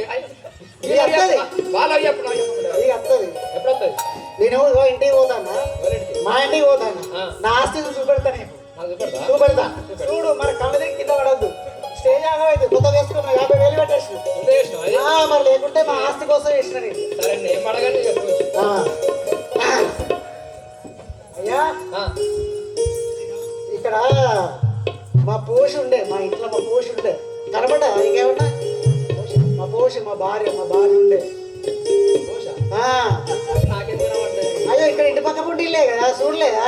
D: వాళ్ళు చెప్పు
F: నీకు వస్తుంది
D: ఎప్పుడు వస్తుంది
F: నేను ఇంటికి పోతానా మా ఇంటికి పోతాను నా ఆస్తి చూపెడతా నీకు చూపెడతా చూడు మన కళ్ళ దగ్గర కింద పడద్దు స్టేజ్ ఆగమైతే కొత్త వేసుకున్నా 50,000 పెట్టేసి మరి లేకుంటే మా ఆస్తి కోసం వేసిన నేను
D: సరే ఏం అడగండి చెప్పు
F: అయ్యా ఇక్కడ మా పోషి ఉండే మా ఇంట్లో మా పోషి ఉండే కనబడ్డా ఇంకేమన్నా మా పోషి మా భార్య ఉండే అయ్యో ఇక్కడ ఇంటి పక్క పుట్టి ఇల్లే కదా చూడలేదా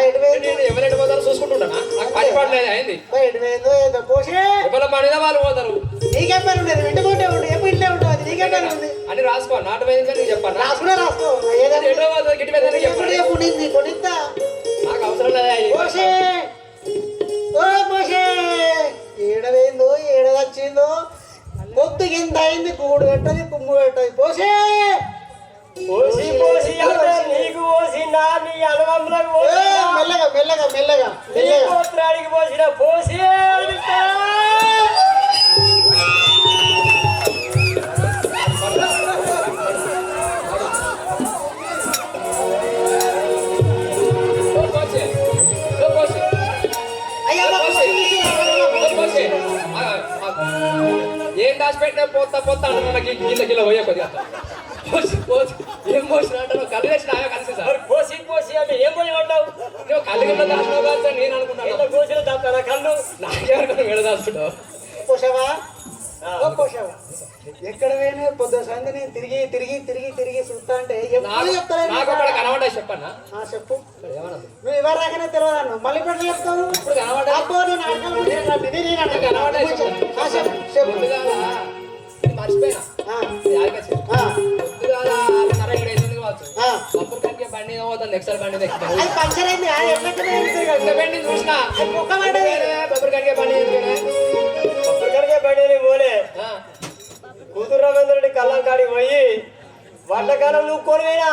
D: ఎవరెంటి పోతారో చూసుకుంటుంటానా నాకు పని పడలేదు అయింది
F: ఎటుపోయిందో ఏదో పోషి
D: ఎవరి పనిదా వాళ్ళు పోతారు
F: నీకేం పని ఉండేది ఇంటి పోతే ఉండు ఎప్పుడు ఇంట్లో ఉంటుంది అది నీకేం పని ఉంది
D: అని రాసుకో నాటు పోయింది నీకు చెప్పాను
F: రాసుకో
D: ఎటో పోతుంది గిట్టి పోతుంది
F: ఎప్పుడు నింది కొనిద్దా
D: నాకు అవసరం లేదా
F: పోషే ఓ పోషే ఏడవేందో ఏడదచ్చిందో పొత్తు కింద అయింది కూడు పెట్టది కుమ్ము పెట్టది పోషే
G: నీకు పోసిన నీ అనుభవంలోకి
F: మెల్లగా మెల్లగా మెల్లగా మెల్లగా
G: పోత్రానికి పోసిన పోసి
D: ఏం దాచిపెట్టినా పోతా నాకు కింద కిలో పోయే కొద్దిగా ఏం పోసిన అంటే నువ్వు కళ్ళు తెచ్చిన కలిసి సార్
G: పోసి అంటే ఏం పోయి ఉంటావు
D: నువ్వు కళ్ళు కింద దాచినావు కాదు సార్ నేను అనుకుంటాను
G: పోసిన తప్ప కళ్ళు
D: నాకేమనుకున్నా వేడ దాచుకుంటావు
F: పోషవా ఓ పోషవా ఎక్కడ పోయినా పొద్దు సంది నేను తిరిగి తిరిగి తిరిగి తిరిగి చూస్తా అంటే ఎప్పుడు చెప్తారా
D: నాకు అక్కడ కనబడ్డా చెప్పన్నా
F: చెప్పు నువ్వు ఎవరి రాకనే తెలియదాను మళ్ళీ పెట్టి చెప్తావు
D: ఇప్పుడు కనబడ్డా మర్చిపోయినా పొద్దుగా బండి పోతాను నెక్స్ట్ బండి
F: పంచర్ అయింది
D: బండి చూసినా బొబ్బరికాడికే బండి
G: ఒక్కడికే బండి పోలే కూతురు రవీంద్రుడి కళ్ళం కాడికి పోయి వర్షకాలం నువ్వు కొనిపోయినా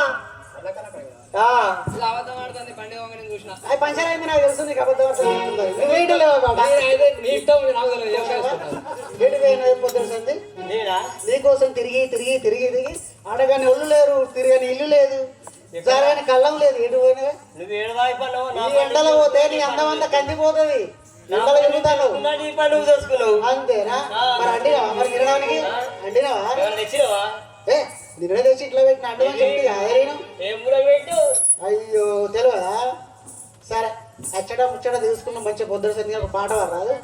D: అబద్ధం ఆడుతుంది బండి నేను చూసిన
F: అది పంచర్ అయింది నాకు తెలుసు నీకు అబద్ధం పొద్దున సంది
G: నేనా
F: నీకోసం తిరిగి తిరిగి తిరిగి తిరిగి అడగాని ఒళ్ళు లేరు తిరగని ఇల్లు లేదు జరగని కళ్ళం లేదు ఎటు పోయినా
G: నువ్వు ఏడవాయిపోయినావు
F: నీ ఎండలో పోతే నీ అందం అంతా కందిపోతుంది ఎండలో తిరుగుతాను
G: నీ పని నువ్వు చేసుకున్నావు
F: అంతేనా మరి అండినావా మరి తినడానికి అండినావా
G: తెచ్చినవా
F: ఏ నిన్న తెచ్చి ఇట్లా పెట్టిన అంటమని చెప్పి అదేనా
G: ఏం పెట్టు
F: అయ్యో తెలియదా సరే అచ్చట ముచ్చట తీసుకున్న మంచి పొద్దున సంది ఒక పాట పాడరాదు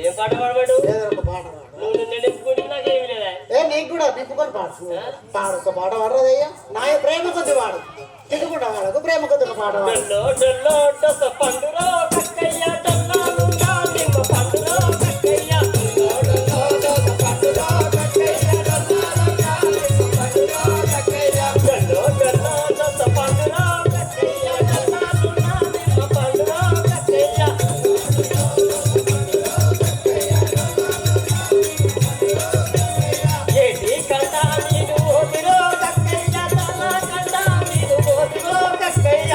G: ఏం పాట పాడబడు
F: ఏదో ఒక పాట పాడు
G: నువ్వు నిన్ను నింపుకుంటే నాకేమి లేదా
F: నీకు కూడా నింపుకొని పాడు పాడు ఒక పాట పాడరాదయ్యా నా ప్రేమ కొద్ది పాడు తిట్టుకుంటా వాడకు ప్రేమ కొద్ది ఒక పాట పాడు
G: డొల్లో డొల్లో డొస పండురో కక్కయ్య డొల్లాలు నిమ్మ పండురో కక్కయ్య డొల్లో డొల్లో డొస పండురో కక్కయ్య డొల్లాలు నిమ్మ పండురో కక్కయ్య డొల్లో డొల్లో డొస పండురో కక్కయ్య డొల్లాలు నిమ్మ పండురో కక్కయ్య ఏటి కంటా నీరు ఓటిరో కక్కయ్య తల కంటా నీరు ఓటిరో కక్కయ్య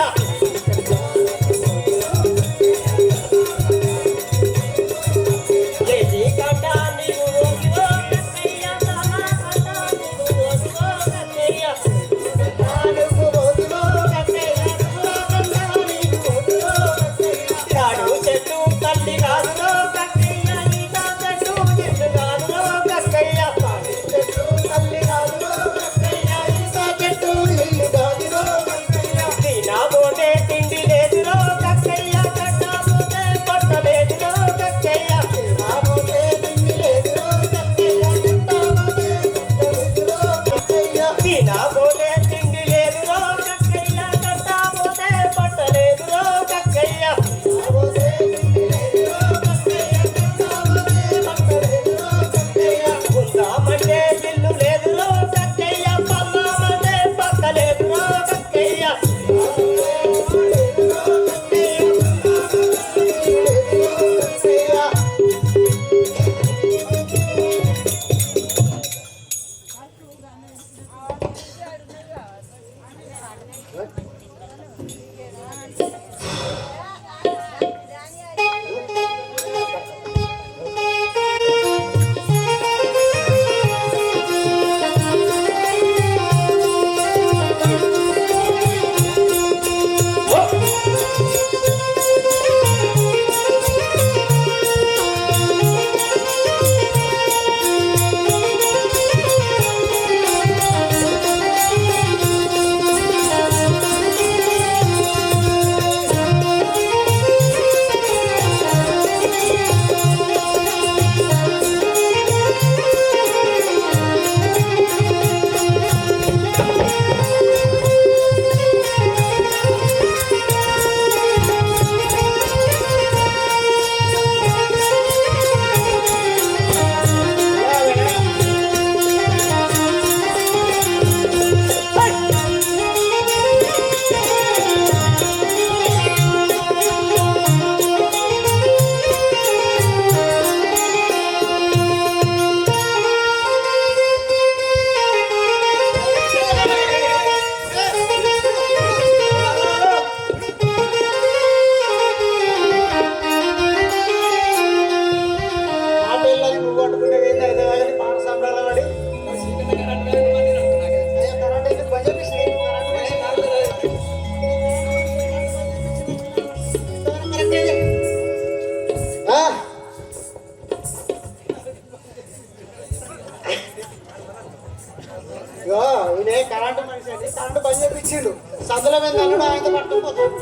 F: ఇదే కరెంటు మనిషి అండి, కరెంటు బంద్ చేయించిండు. సందులో మీద నన్ను ఆయన పట్టుకుపోతాడు.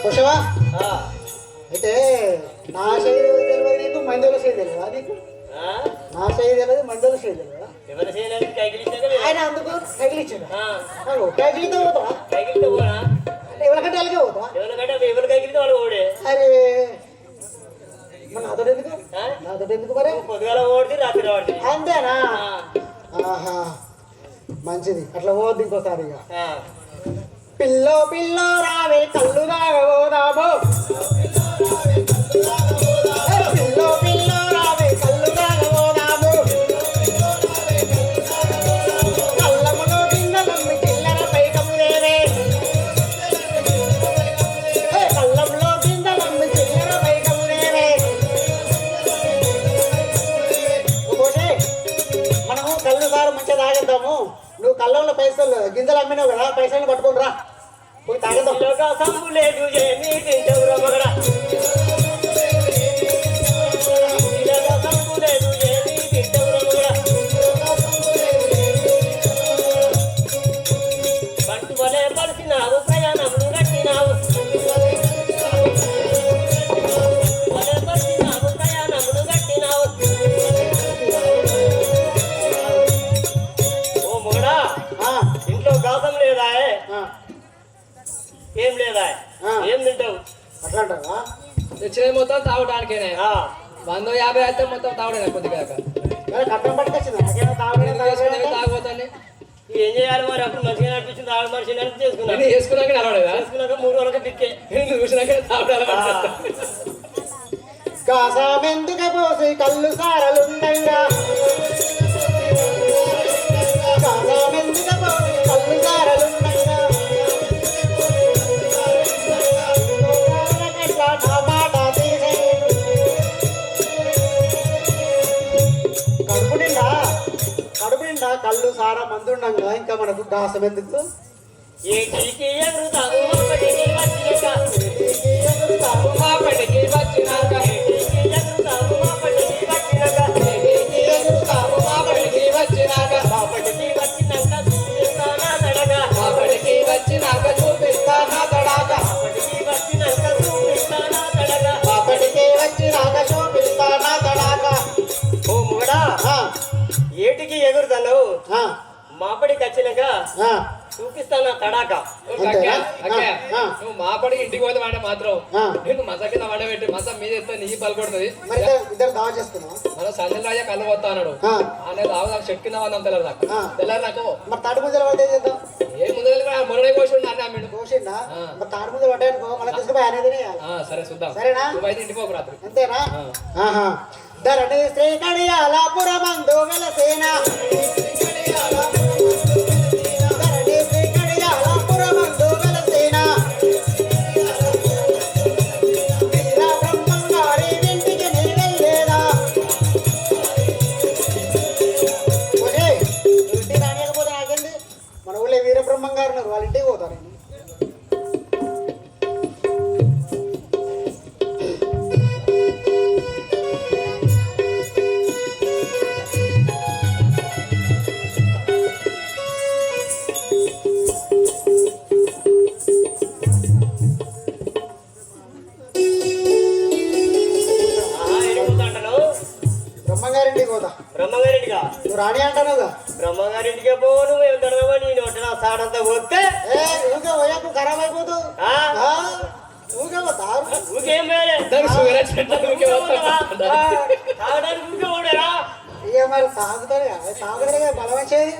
F: కుషవా అయితే నా శైలి తెలియదు నీకు, మందుల శైలి తెలియదా నీకు? నా శైలి తెలియదు, మందుల శైలి తెలియదా? ఆయన అందుకు కైకిలిచ్చాడు. కైకిలితో పోతావా? ఎవరికంటే అలాగే పోతావా? అరే మరి నాతో ఎందుకు, నాతో ఎందుకు మరి? అంతేనా? ఆహా మంచిది, అట్లా పోవద్దు ఇంకోసారి. ఇక పిల్లో పిల్లో రావే కళ్ళు తాగబోదాము, పిల్లో పిల్లో రావే కళ్ళు తాగబోదాము, కళ్ళములో గిన్నెలమ్మి చిల్లర పైకము లేవే, కళ్ళంలో గిన్నెలమ్మి చిల్లర పైకము లేవే. మనము కళ్ళు సారు మంచిగా తాగేద్దాము. నువ్వు కళ్ళంలో పైసలు గింజలు అమ్మినావు కదా, పైసలు పట్టుకొని రా, పోయి తాగేద్దాం.
G: ఇంట్లో గాసం లేదా? ఏం లేదా? ఏం తింటావు?
F: అట్లా అంటావా?
D: తెచ్చినది మొత్తం తాగడానికేనే. 150 అయితే మొత్తం తాగడే కొద్దిగా
F: కట్టం పట్టుకొచ్చింది నాకేమో
D: తాగబోతాన్ని.
G: ఏం చేయాలి మరి? అప్పుడు మంచిగా అనిపించింది, తాగ మనిషి చేసుకున్నాను.
D: వేసుకున్నాక నడవలేదా?
G: చేసుకున్నాక 3 రోజులకి దిక్కే
D: చూసినాక తాగడాలి.
F: కాసామెందుక పోసి కళ్ళు సారలుండంగా, కాసామెందుక పోసి కళ్ళు సారలుండంగా, టమాటా తీసి కడుపు నిండా కళ్ళు సార మందుండంగా ఇంకా మనకు కాసం ఎందుకు?
G: ఏటికి ఎగురుతావు అప్పటికి వచ్చినాక,
D: ఏటికి ఎగురుతావు అప్పటికి వచ్చినాక,
G: ఏటికి ఎగురుతావు అప్పటికి వచ్చినాక,
D: ఏటికి ఎగురుతావు అప్పటికి వచ్చినాక,
G: అప్పటికి వచ్చినాక చూపిస్తానా తడగా,
D: అప్పటికి వచ్చినాక చూపిస్తానా తడాక,
G: అప్పటికి వచ్చినాక చూపిస్తానా తడగా,
F: అప్పటికే వచ్చినాక చూపిస్తానా తడాక.
G: ఓ మొగడా, ఏటికి ఎగురుతాను మాపడికి వచ్చినాక చూపిస్తాను తడాక.
E: అంతేనా? ఆ.
D: నువ్వు మా పడి ఇంటికి పోతే వాడే మాత్రం
E: ఆ.
D: నేను మస కింద వండబెట్టి మస మీద ఎత్తే నీ పలుకొడుతుంది.
F: మరి ఇద్దరు దావా చేస్తున్నావు.
D: మన సంజయ్ రాజా కళ్ళు పోతా అన్నాడు.
E: ఆ.
D: అనేది ఆవుదాకా చెట్టు కింద వందాం తెల్లారు నాకు.
E: ఆ.
D: తెల్లారు నాకు
F: మరి తాడు ముంజలు పడ్డే చేద్దాం.
D: ఏ ముందు మొన్ననే కోసి అన్న అమ్మిండు.
F: కోసిండా
D: ఆ.
F: మరి తాడు ముంజలు పడ్డాయి అనుకో మళ్ళీ తీసుకుపోయి అనేది
D: సరే చూద్దాం.
F: సరేనా?
D: నువ్వైతే ఇంటికి పోకు రాత్రి.
F: అంతేనా?
D: ఆ.
F: ఆహా. ధరణి శ్రీ కడియాలపురమందు వెలసేన ధరణి శ్రీ కడియాలపురమందు వెలసేన వీర బ్రహ్మంగారి ఇంటికి నీ వెళ్ళేదా? ఓకే, ఇంటికి రానియకపోతే నాకేంటి? మన ఊళ్ళో వీర బ్రహ్మంగారు ఉన్నారు, వాళ్ళ ఇంటికి పోతాను నేను.
G: ఎడిపోతాంటావు?
F: బ్రహ్మంగారింటికి పోతా.
G: బ్రహ్మగారింటిగా?
F: నువ్వు రాని అంటానుగా.
G: బ్రహ్మగారింటికే పో. నువ్వు ఏం తడవా? నీ నోటిన సాడంతా పోతే
F: ఊకే పోయాకు ఖరాబ్ అయిపోతావు. ఊకే పోతారు.
G: ఊకేం వేరే
D: దానికి షుగర్ వచ్చినట్టు ఊరికే వస్తా.
G: తాగడానికి ఊకే ఓడేరా?
F: ఇక మరి తాగుతూనే బలం వచ్చేది.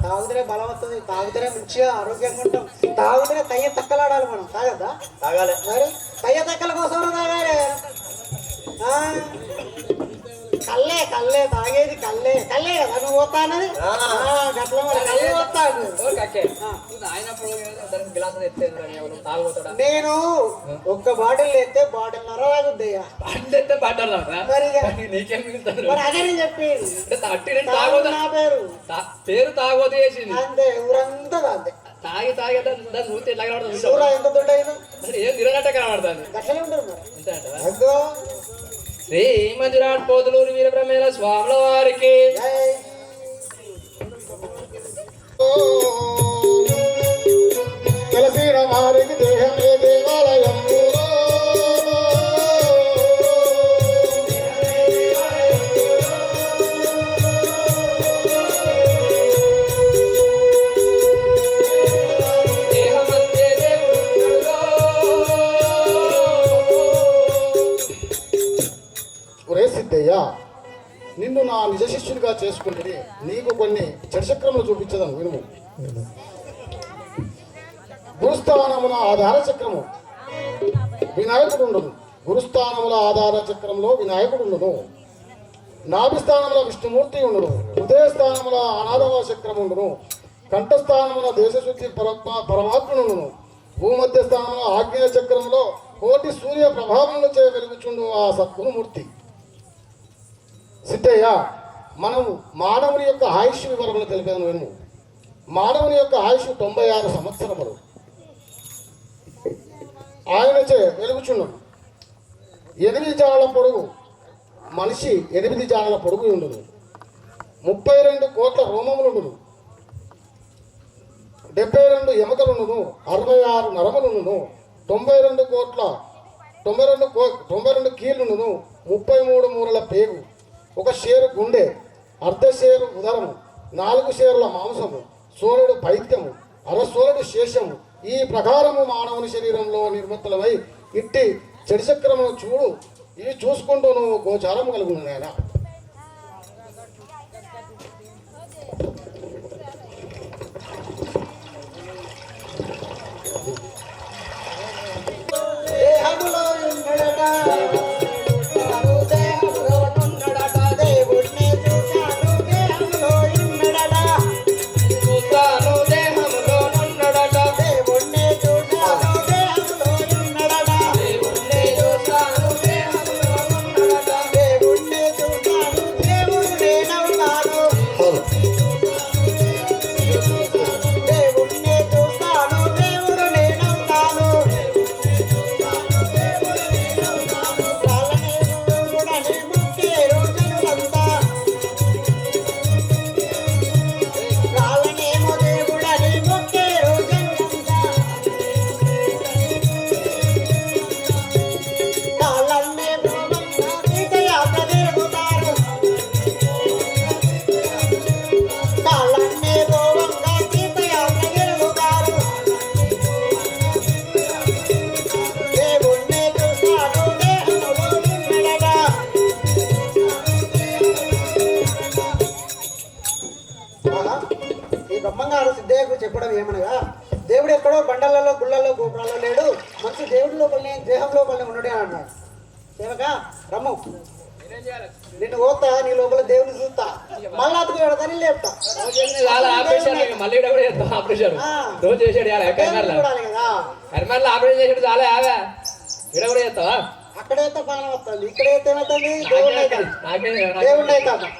F: తాగుతూనే బలం వస్తుంది. తాగుతూనే మంచిగా ఆరోగ్యంగా ఉంటాం. తాగుతూనే తయ్య తక్కలాడాలి మనం. తాగద్దా?
G: తాగాలి.
F: మరి తయ్య తక్కల కోసం తాగాలి. కల్లే తాగేది కల్లే కదా. నువ్వు పోతా అన్నది గట్ల మరి కళ్ళు పోతాను. నేను ఒక్క బాటిల్ ఎత్తే బాటిల్ నరవాగుద్దయ్యా. మరి
D: నీకేం మిగులుతుంది?
F: మరి అదే నేను చెప్పేది. నా పేరు
D: పేరు తాగోతే చేసింది.
F: అంతే ఊరంతా అంతే.
D: తాగి దాన్ని చూస్తే ఎట్లా కనబడుతుంది?
F: ఊరా ఎంత దొడ్డైనా
D: ఏం తిరగనట్టే కనబడుతుంది.
F: గట్లనే ఉంటారు మరి.
D: అంతే అంటవా?
F: అగ్గో
D: శ్రీ మంజునాథ్ పోతులూరు వీరబ్రహ్మేల స్వాముల వారికి
F: జై.
E: తెలిసిన వారికి దేహమే దేవాలయం.
D: దేహమంతే దేవుడున్నాడుగా.
E: ఒరే సిద్ధయ్య, నిన్ను నా నిజ శిష్యుడిగా చేసుకుంటే నీకు కొన్ని చక్రములు చూపించదను వినుము. గురుస్థానమున ఆధార చక్రము వినాయకుడు ఉండదు. గురుస్థానముల ఆధార చక్రంలో వినాయకుడు ఉండదు. నాభిస్థానముల విష్ణుమూర్తి ఉండదు. హృదయస్థానముల అనాథవ చక్రం ఉండను. కంఠస్థానమున దేశశుద్ధి పరమాత్ముడు ఉండను. భూమధ్య స్థానముల ఆగ్నేయ చక్రంలో కోటి సూర్య ప్రభావంలో చే వెలుగుచుండు ఆ సద్గురుమూర్తి. సిద్ధయ్య, మనము మానవుని యొక్క ఆయుష్ వివరములు తెలిపేదను విను. మానవుని యొక్క ఆయుష్ 96 సంవత్సరములు. ఆయనచే వెలుగుచున్నాడు. 8 జాడల పొడుగు మనిషి 8 జాడల పొడుగు ఉండును. 32 కోట్ల రోమములుండును. 72 ఎముకలుండును. 66 నరములుండును. 92 కీళ్ళుండును. 33 మూరల పేగు, 1 షేరు గుండె, అర్ధ షేరు ఉదరము, 4 షేరుల మాంసము, సోలుడు పైత్యము, అరసోలుడు శేషము. ఈ ప్రకారము మానవుని శరీరంలో నిర్మితమై ఇట్టి చెడిచక్రమును చూడు. ఇవి చూసుకుంటూ నువ్వు గోచారము కలుగును నాయన.
F: దేహములో ఉన్నడట దేవుణ్ణి చూశాను. దేహములో ఉన్నడట
D: చూస్తాను దేహములో నున్నడట.
F: దేవుణ్ణి చూశాను. దేహములో ఉన్నడట
D: దేవుణ్ణి చూస్తాను దేహములో నున్నడట.
F: దేవుణ్ణి చూశాను. దేవుడు నేనవుతాను. దేవుణ్ణి చూస్తాను. దేవుడు నేనవుతాను. చెప్పడం ఏమనగా దేవుడు ఎక్కడో బండలలో గుళ్ళల్లో గోపురాల్లో లేడు, మంచి దేవుడి లోపలనే దేహం లోపలనే ఉన్నాడే అని అన్నాడు. సేవక రమ్ము, నిన్ను పోతా, నీ లోపల దేవుని చూస్తా, మళ్ళీ అతుకు పెడతాను లేపుతా.
D: మళ్ళీ కూడా చేస్తాం ఆపరేషన్ రోజు చేసాడు
F: చూడాలి కదా,
D: కర్మల్లో ఆపరేషన్ చేసాడు చాలా ఆగా ఇక్కడ కూడా చేస్తావా?
F: అక్కడైతే పాలన వస్తుంది, ఇక్కడైతే ఏమవుతుంది దేవుడిని అవుతుంది, దేవుడిని అవుతుంది.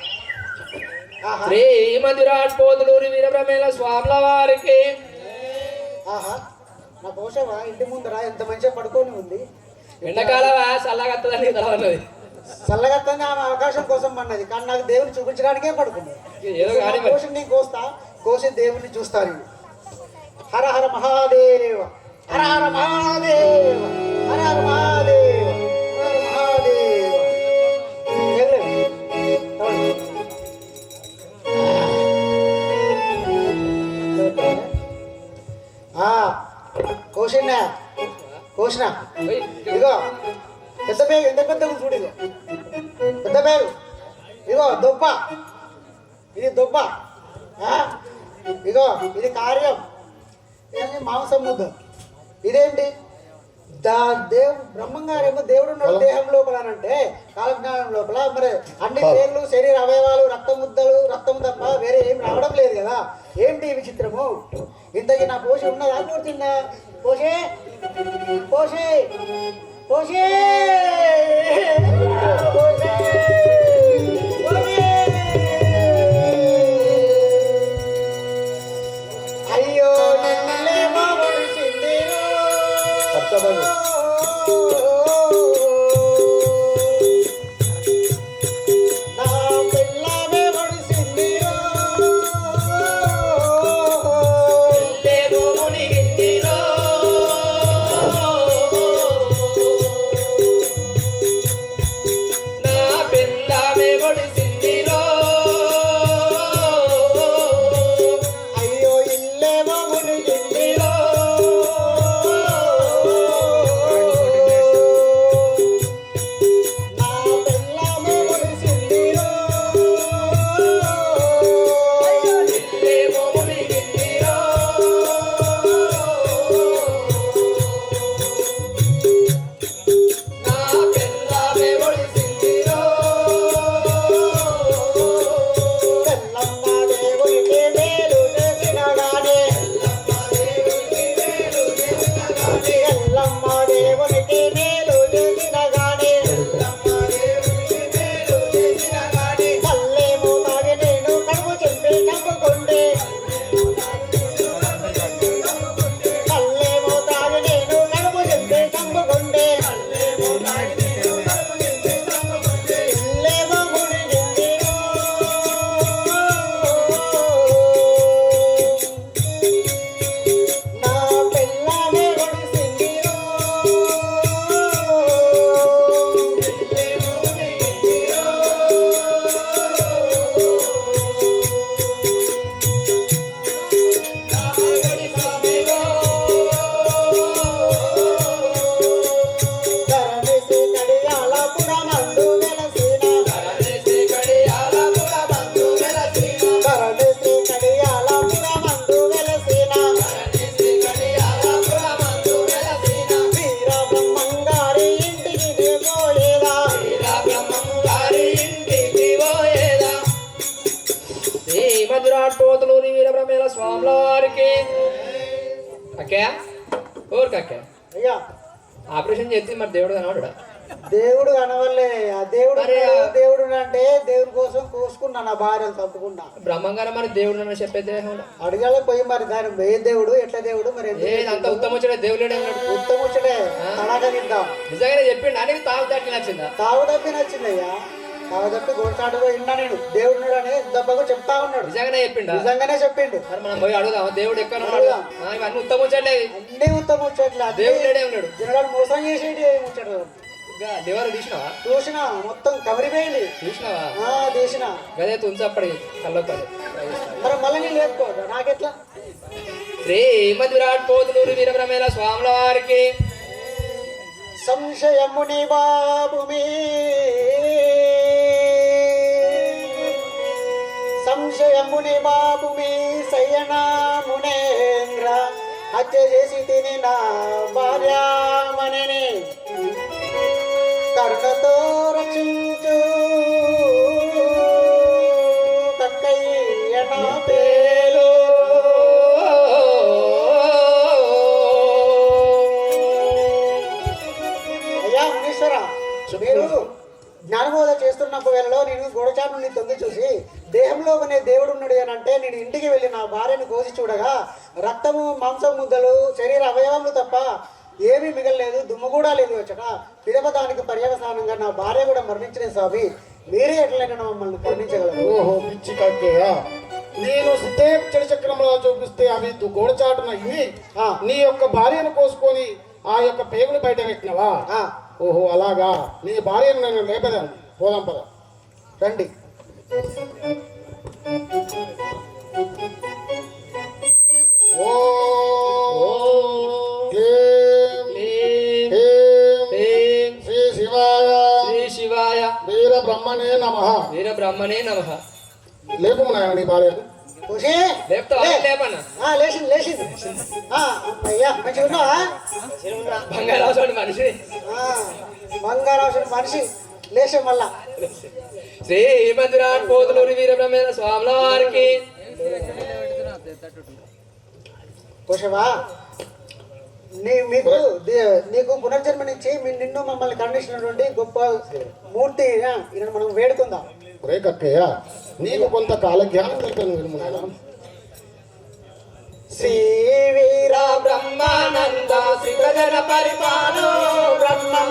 D: శ్రీమందిరాట్ పోతులూరి వీరబ్రహ్మేల స్వాముల వారికి.
F: ఆహా, నా పోషవా ఇంటి ముందర ఎంత మంచిగా పడుకొని ఉంది.
D: ఎండాకాలమా చల్లగా వస్తుందని తలవన్నది,
F: చల్లగత్తంగా ఆమె అవకాశం కోసం అన్నది, కానీ నాకు దేవుని చూపించడానికే పడుకున్నాను.
D: ఏదో కానీ
F: కోసి నేను కోసి దేవుని చూస్తాను. హర హర మహాదేవ, హర హర మహాదేవ, హర హర మహాదేవ, హర హర మహాదేవ. కోసిన ఇగో పెద్ద పేగు, ఎంత పెద్ద చూడు, ఇగో పెద్ద పేగు, ఇగో దొబ్బ, ఇది దొబ్బ, ఇగో ఇది కార్యం, ఇవన్నీ మాంసం ముద్ద. ఇదేంటి దేవుడు బ్రహ్మంగారేమో దేవుడు ఉన్నాడు దేహం లోపల అంటే కాలజ్ఞానం లోపల, మరి అన్ని పేర్లు శరీర అవయవాలు రక్తము తప్ప వేరే ఏం రావడం లేదు కదా. ఏంటి విచిత్రము? ఇంతకీ నా పోషి ఉన్నదా కూర్చుందా? పోషే పోషే పోషే అయ్యో
D: పోతులూరి వీరబ్రహ్మేల స్వాముల వారికి. అక్కే ఓరు కక్కే
F: అయ్యా
D: ఆపరేషన్ చేస్తే మరి దేవుడు కనవాడు,
F: దేవుడు కనవల్లే. ఆ దేవుడు దేవుడు అంటే దేవుడి కోసం కోసుకున్నా నా భార్యను తప్పుకున్నా.
D: బ్రహ్మంగారం మరి దేవుడు అని చెప్పేది
F: అడిగాల పోయి మరి దాని ఏ దేవుడు ఎట్లా దేవుడు మరి
D: అంత ఉత్తమొచ్చడే దేవుడే
F: ఉత్తమొచ్చడే తడాగా తిందాం.
D: నిజంగానే చెప్పిండు అని తావు తప్పి నచ్చిందా?
F: తావు తప్పి నచ్చిందయ్యా, తావు తప్పి గోడచాటు విన్నా నేను దేవుడు అని దెబ్బకు చెప్తా ఉన్నాడు.
D: నిజంగానే చెప్పిండు,
F: నిజంగానే చెప్పిండు.
D: మరి మనం పోయి అడుగుదాం దేవుడు ఎక్కడ ఇవన్నీ ఉత్తమొచ్చట్లే,
F: అన్ని ఉత్తమొచ్చట్లే.
D: దేవుడే ఉన్నాడు,
F: జనాలు మోసం చేసేటి ముచ్చట.
D: దేవారు తీసినావా?
F: చూసినా మొత్తం కవరిపోయింది.
D: చూసినావా?
F: తీసినా
D: గదే తుంచప్పటి కళ్ళొక్కలు.
F: మరి మళ్ళీ నేను లేపుకోవద్దా నాకెట్లా?
D: శ్రీమద్ విరాట్ పోతులూరి వీరబ్రహ్మేల స్వాముల వారికి.
F: సంశయముని బాబు మీ సంశయముని బాబు మీ సయ్యన మునేంద్ర హత్య చేసి తిని నా భార్యామణిని కరుణతో రక్షించు కక్కయ్య నా పేరు. అయ్యా మునీశ్వర, మీరు జ్ఞానబోధ చేస్తున్న వేళలో నేను గోడచాటు నుండి తొంగి చూసి దేహంలో అనే దేవుడు ఉన్నాడు అని అంటే నేను ఇంటికి వెళ్ళి నా భార్యను కోసి చూడగా రక్తము మాంసం ముద్దలు శరీర అవయవములు తప్ప ఏమీ మిగలలేదు, దుమ్ము కూడా లేదు వచ్చట. పిదపదానికి పర్యవసానంగా నా భార్య కూడా మరణించిన స్వామి, మీరే ఎట్లయినా మమ్మల్ని కరుణించగలరు.
E: ఓహో పిచ్చి కక్కేయ, నేను సిద్ధే చక్రంలో చూపిస్తే అవి గోడచాటున ఇవి నీ యొక్క భార్యను కోసుకొని ఆ యొక్క పేగులు బయట పెట్టినవా? ఓహో అలాగా, నీ భార్యను నేను లేపదాను. పోదాం పద,
F: రండి.
E: శ్రీ శివాయ
D: శ్రీ శివాయ
E: వీర బ్రహ్మణే నమః.
D: వీర బ్రహ్మణే నమః.
E: లేపము నాయన నీ భార్యను.
D: లేపుతావా? లేపన్నా.
F: లేచింది లేచింది. అయ్యా మంచిగా ఉన్నావా?
D: బంగారాజు మనిషి,
F: బంగారాజు మనిషి లేచే మళ్ళా.
D: శ్రీ మందిరాట్ పోతులూరి వీరబ్రహ్మేంద్ర స్వాముల వారికి.
F: కోశవా, నీకు పునర్జన్మనిచ్చి నిన్ను మమ్మల్ని కరుణించినటువంటి గొప్ప మూర్తి ఈయన మనం వేడుకుందాం.
E: రే కక్కయ్య, నీకు కొంత కాల జ్ఞానం తెలిపాను వినుము నాయన.
F: శ్రీ వీర బ్రహ్మానంద శ్రీజన పరిపాలో బ్రహ్మం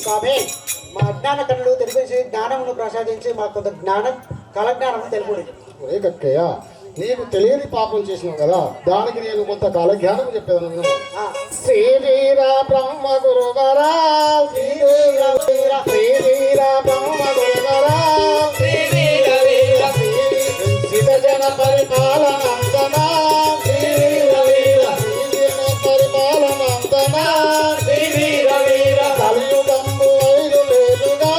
F: స్వామి, మా అజ్ఞాన కన్నులు తెలిపించి జ్ఞానమును ప్రసాదించి మాకు కొంత జ్ఞానం కలజ్ఞానం తెలుపుడి.
E: ఒరే కక్కయ్య, నీకు తెలియని పాపం చేసినావు కదా, దానికి నేను కొంత కాల జ్ఞానం చెప్పేదాను విను. శ్రీ వీర బ్రహ్మ గురువరా, శ్రీ వీర బ్రహ్మ గురువరా, సిద్ధజన పరిపాలనందనా, పరిపాలనందనా, కలియుగంబు వైరు లేదుగా,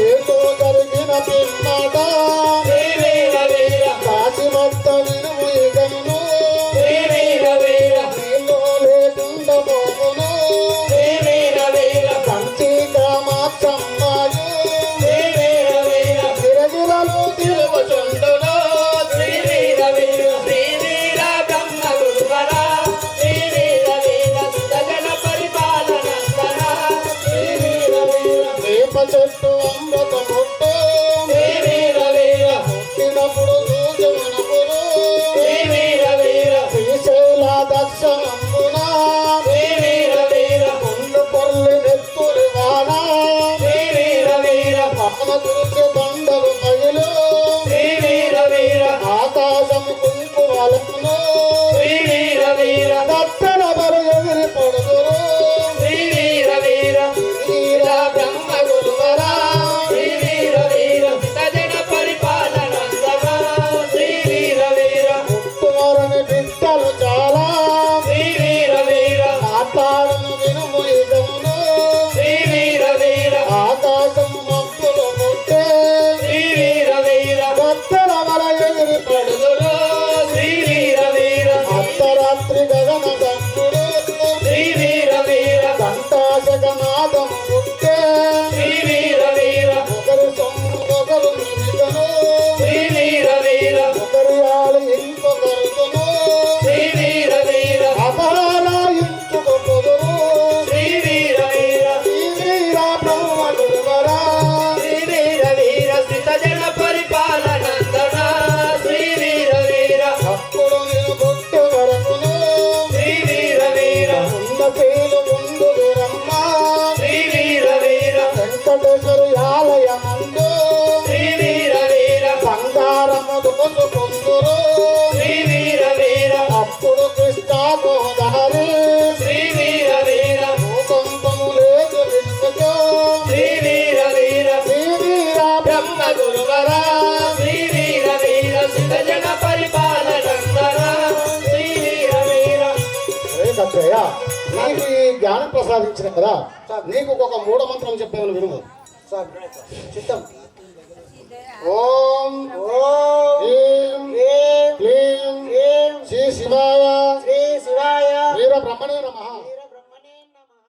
E: ఏదో జరిగిన పిమ్మట కాశీ మొత్త వినుము ఇగను, నీలో లేకుండా పోవును, కంచి కామాక్షమ్మాయు గిరగిరలు తిరుగుచుండును. వేప చెట్టు అమృత ముట్టు, పుట్టినప్పుడు సూచనపుడు, శ్రీశైల దక్షిణంబున పొల్లు పొల్లి నెత్తురు వాన,
D: వీర వీర బ్రహ్మ గురువరా శ్రీ వీర వీర సజన పరిపాలనందరా శ్రీ వీర వీర
E: ముట్టువారని బిడ్డలు చాలా
D: శ్రీ వీర వీర
E: మాట్లాడును వినుము ఇదమును
D: శ్రీ వీర వీర
E: ఆకాశం మబ్బులు ముట్టే
D: శ్రీ వీర వీర
E: భక్తుల వల ఎగిరి
D: పడుదులో శ్రీ వీర వీర
E: అర్ధరాత్రి గగన దంతుడు
D: శ్రీ వీర వీర
E: కంటాశకనాదం ముట్టే
D: శ్రీ వీర వీర
E: ఒకరి సొమ్ము ఒకరు నిమితను
D: శ్రీ వీర వీర
E: ఒకరి ఆలు ఇంకొకరుతును
D: శ్రీ వీర వీర
E: అపరాల ఇంచుకొదురు
D: శ్రీ వీర వీర
E: శ్రీ వీర బ్రహ్మ గురువరా
D: శ్రీ వీర వీర శ్రీతజన పరిపాలనందన శ్రీ వీర వీర
E: అప్పుడు నేను పుట్టు వరకును
D: శ్రీ వీర వీర
E: ఉన్న పేలు ముందు రమ్మ
D: శ్రీ వీర వీర
E: వెంకటేశ్వరి ఆలయమందు
D: శ్రీ వీర వీర
E: బంగారము దోచుకుందురు
D: శ్రీ వీర వీర
E: అప్పుడు కృష్ణ గోదావరి
D: శ్రీ వీర వీర
E: భూకంపము లేదు వినుకో
D: శ్రీ వీర వీర
E: శ్రీ వీర
D: బ్రహ్మ గురువరా శ్రీ వీర వీర శ్రీతజన పరిపాలనందన శ్రీ వీర వీర
E: రే కత్తయ్య నీకు ఈ జ్ఞానం ప్రసాదించిన కదా నీకు ఒక మూఢ మంత్రం చెప్పాను వినుము
F: చిత్తం
E: ఓం
F: ఓం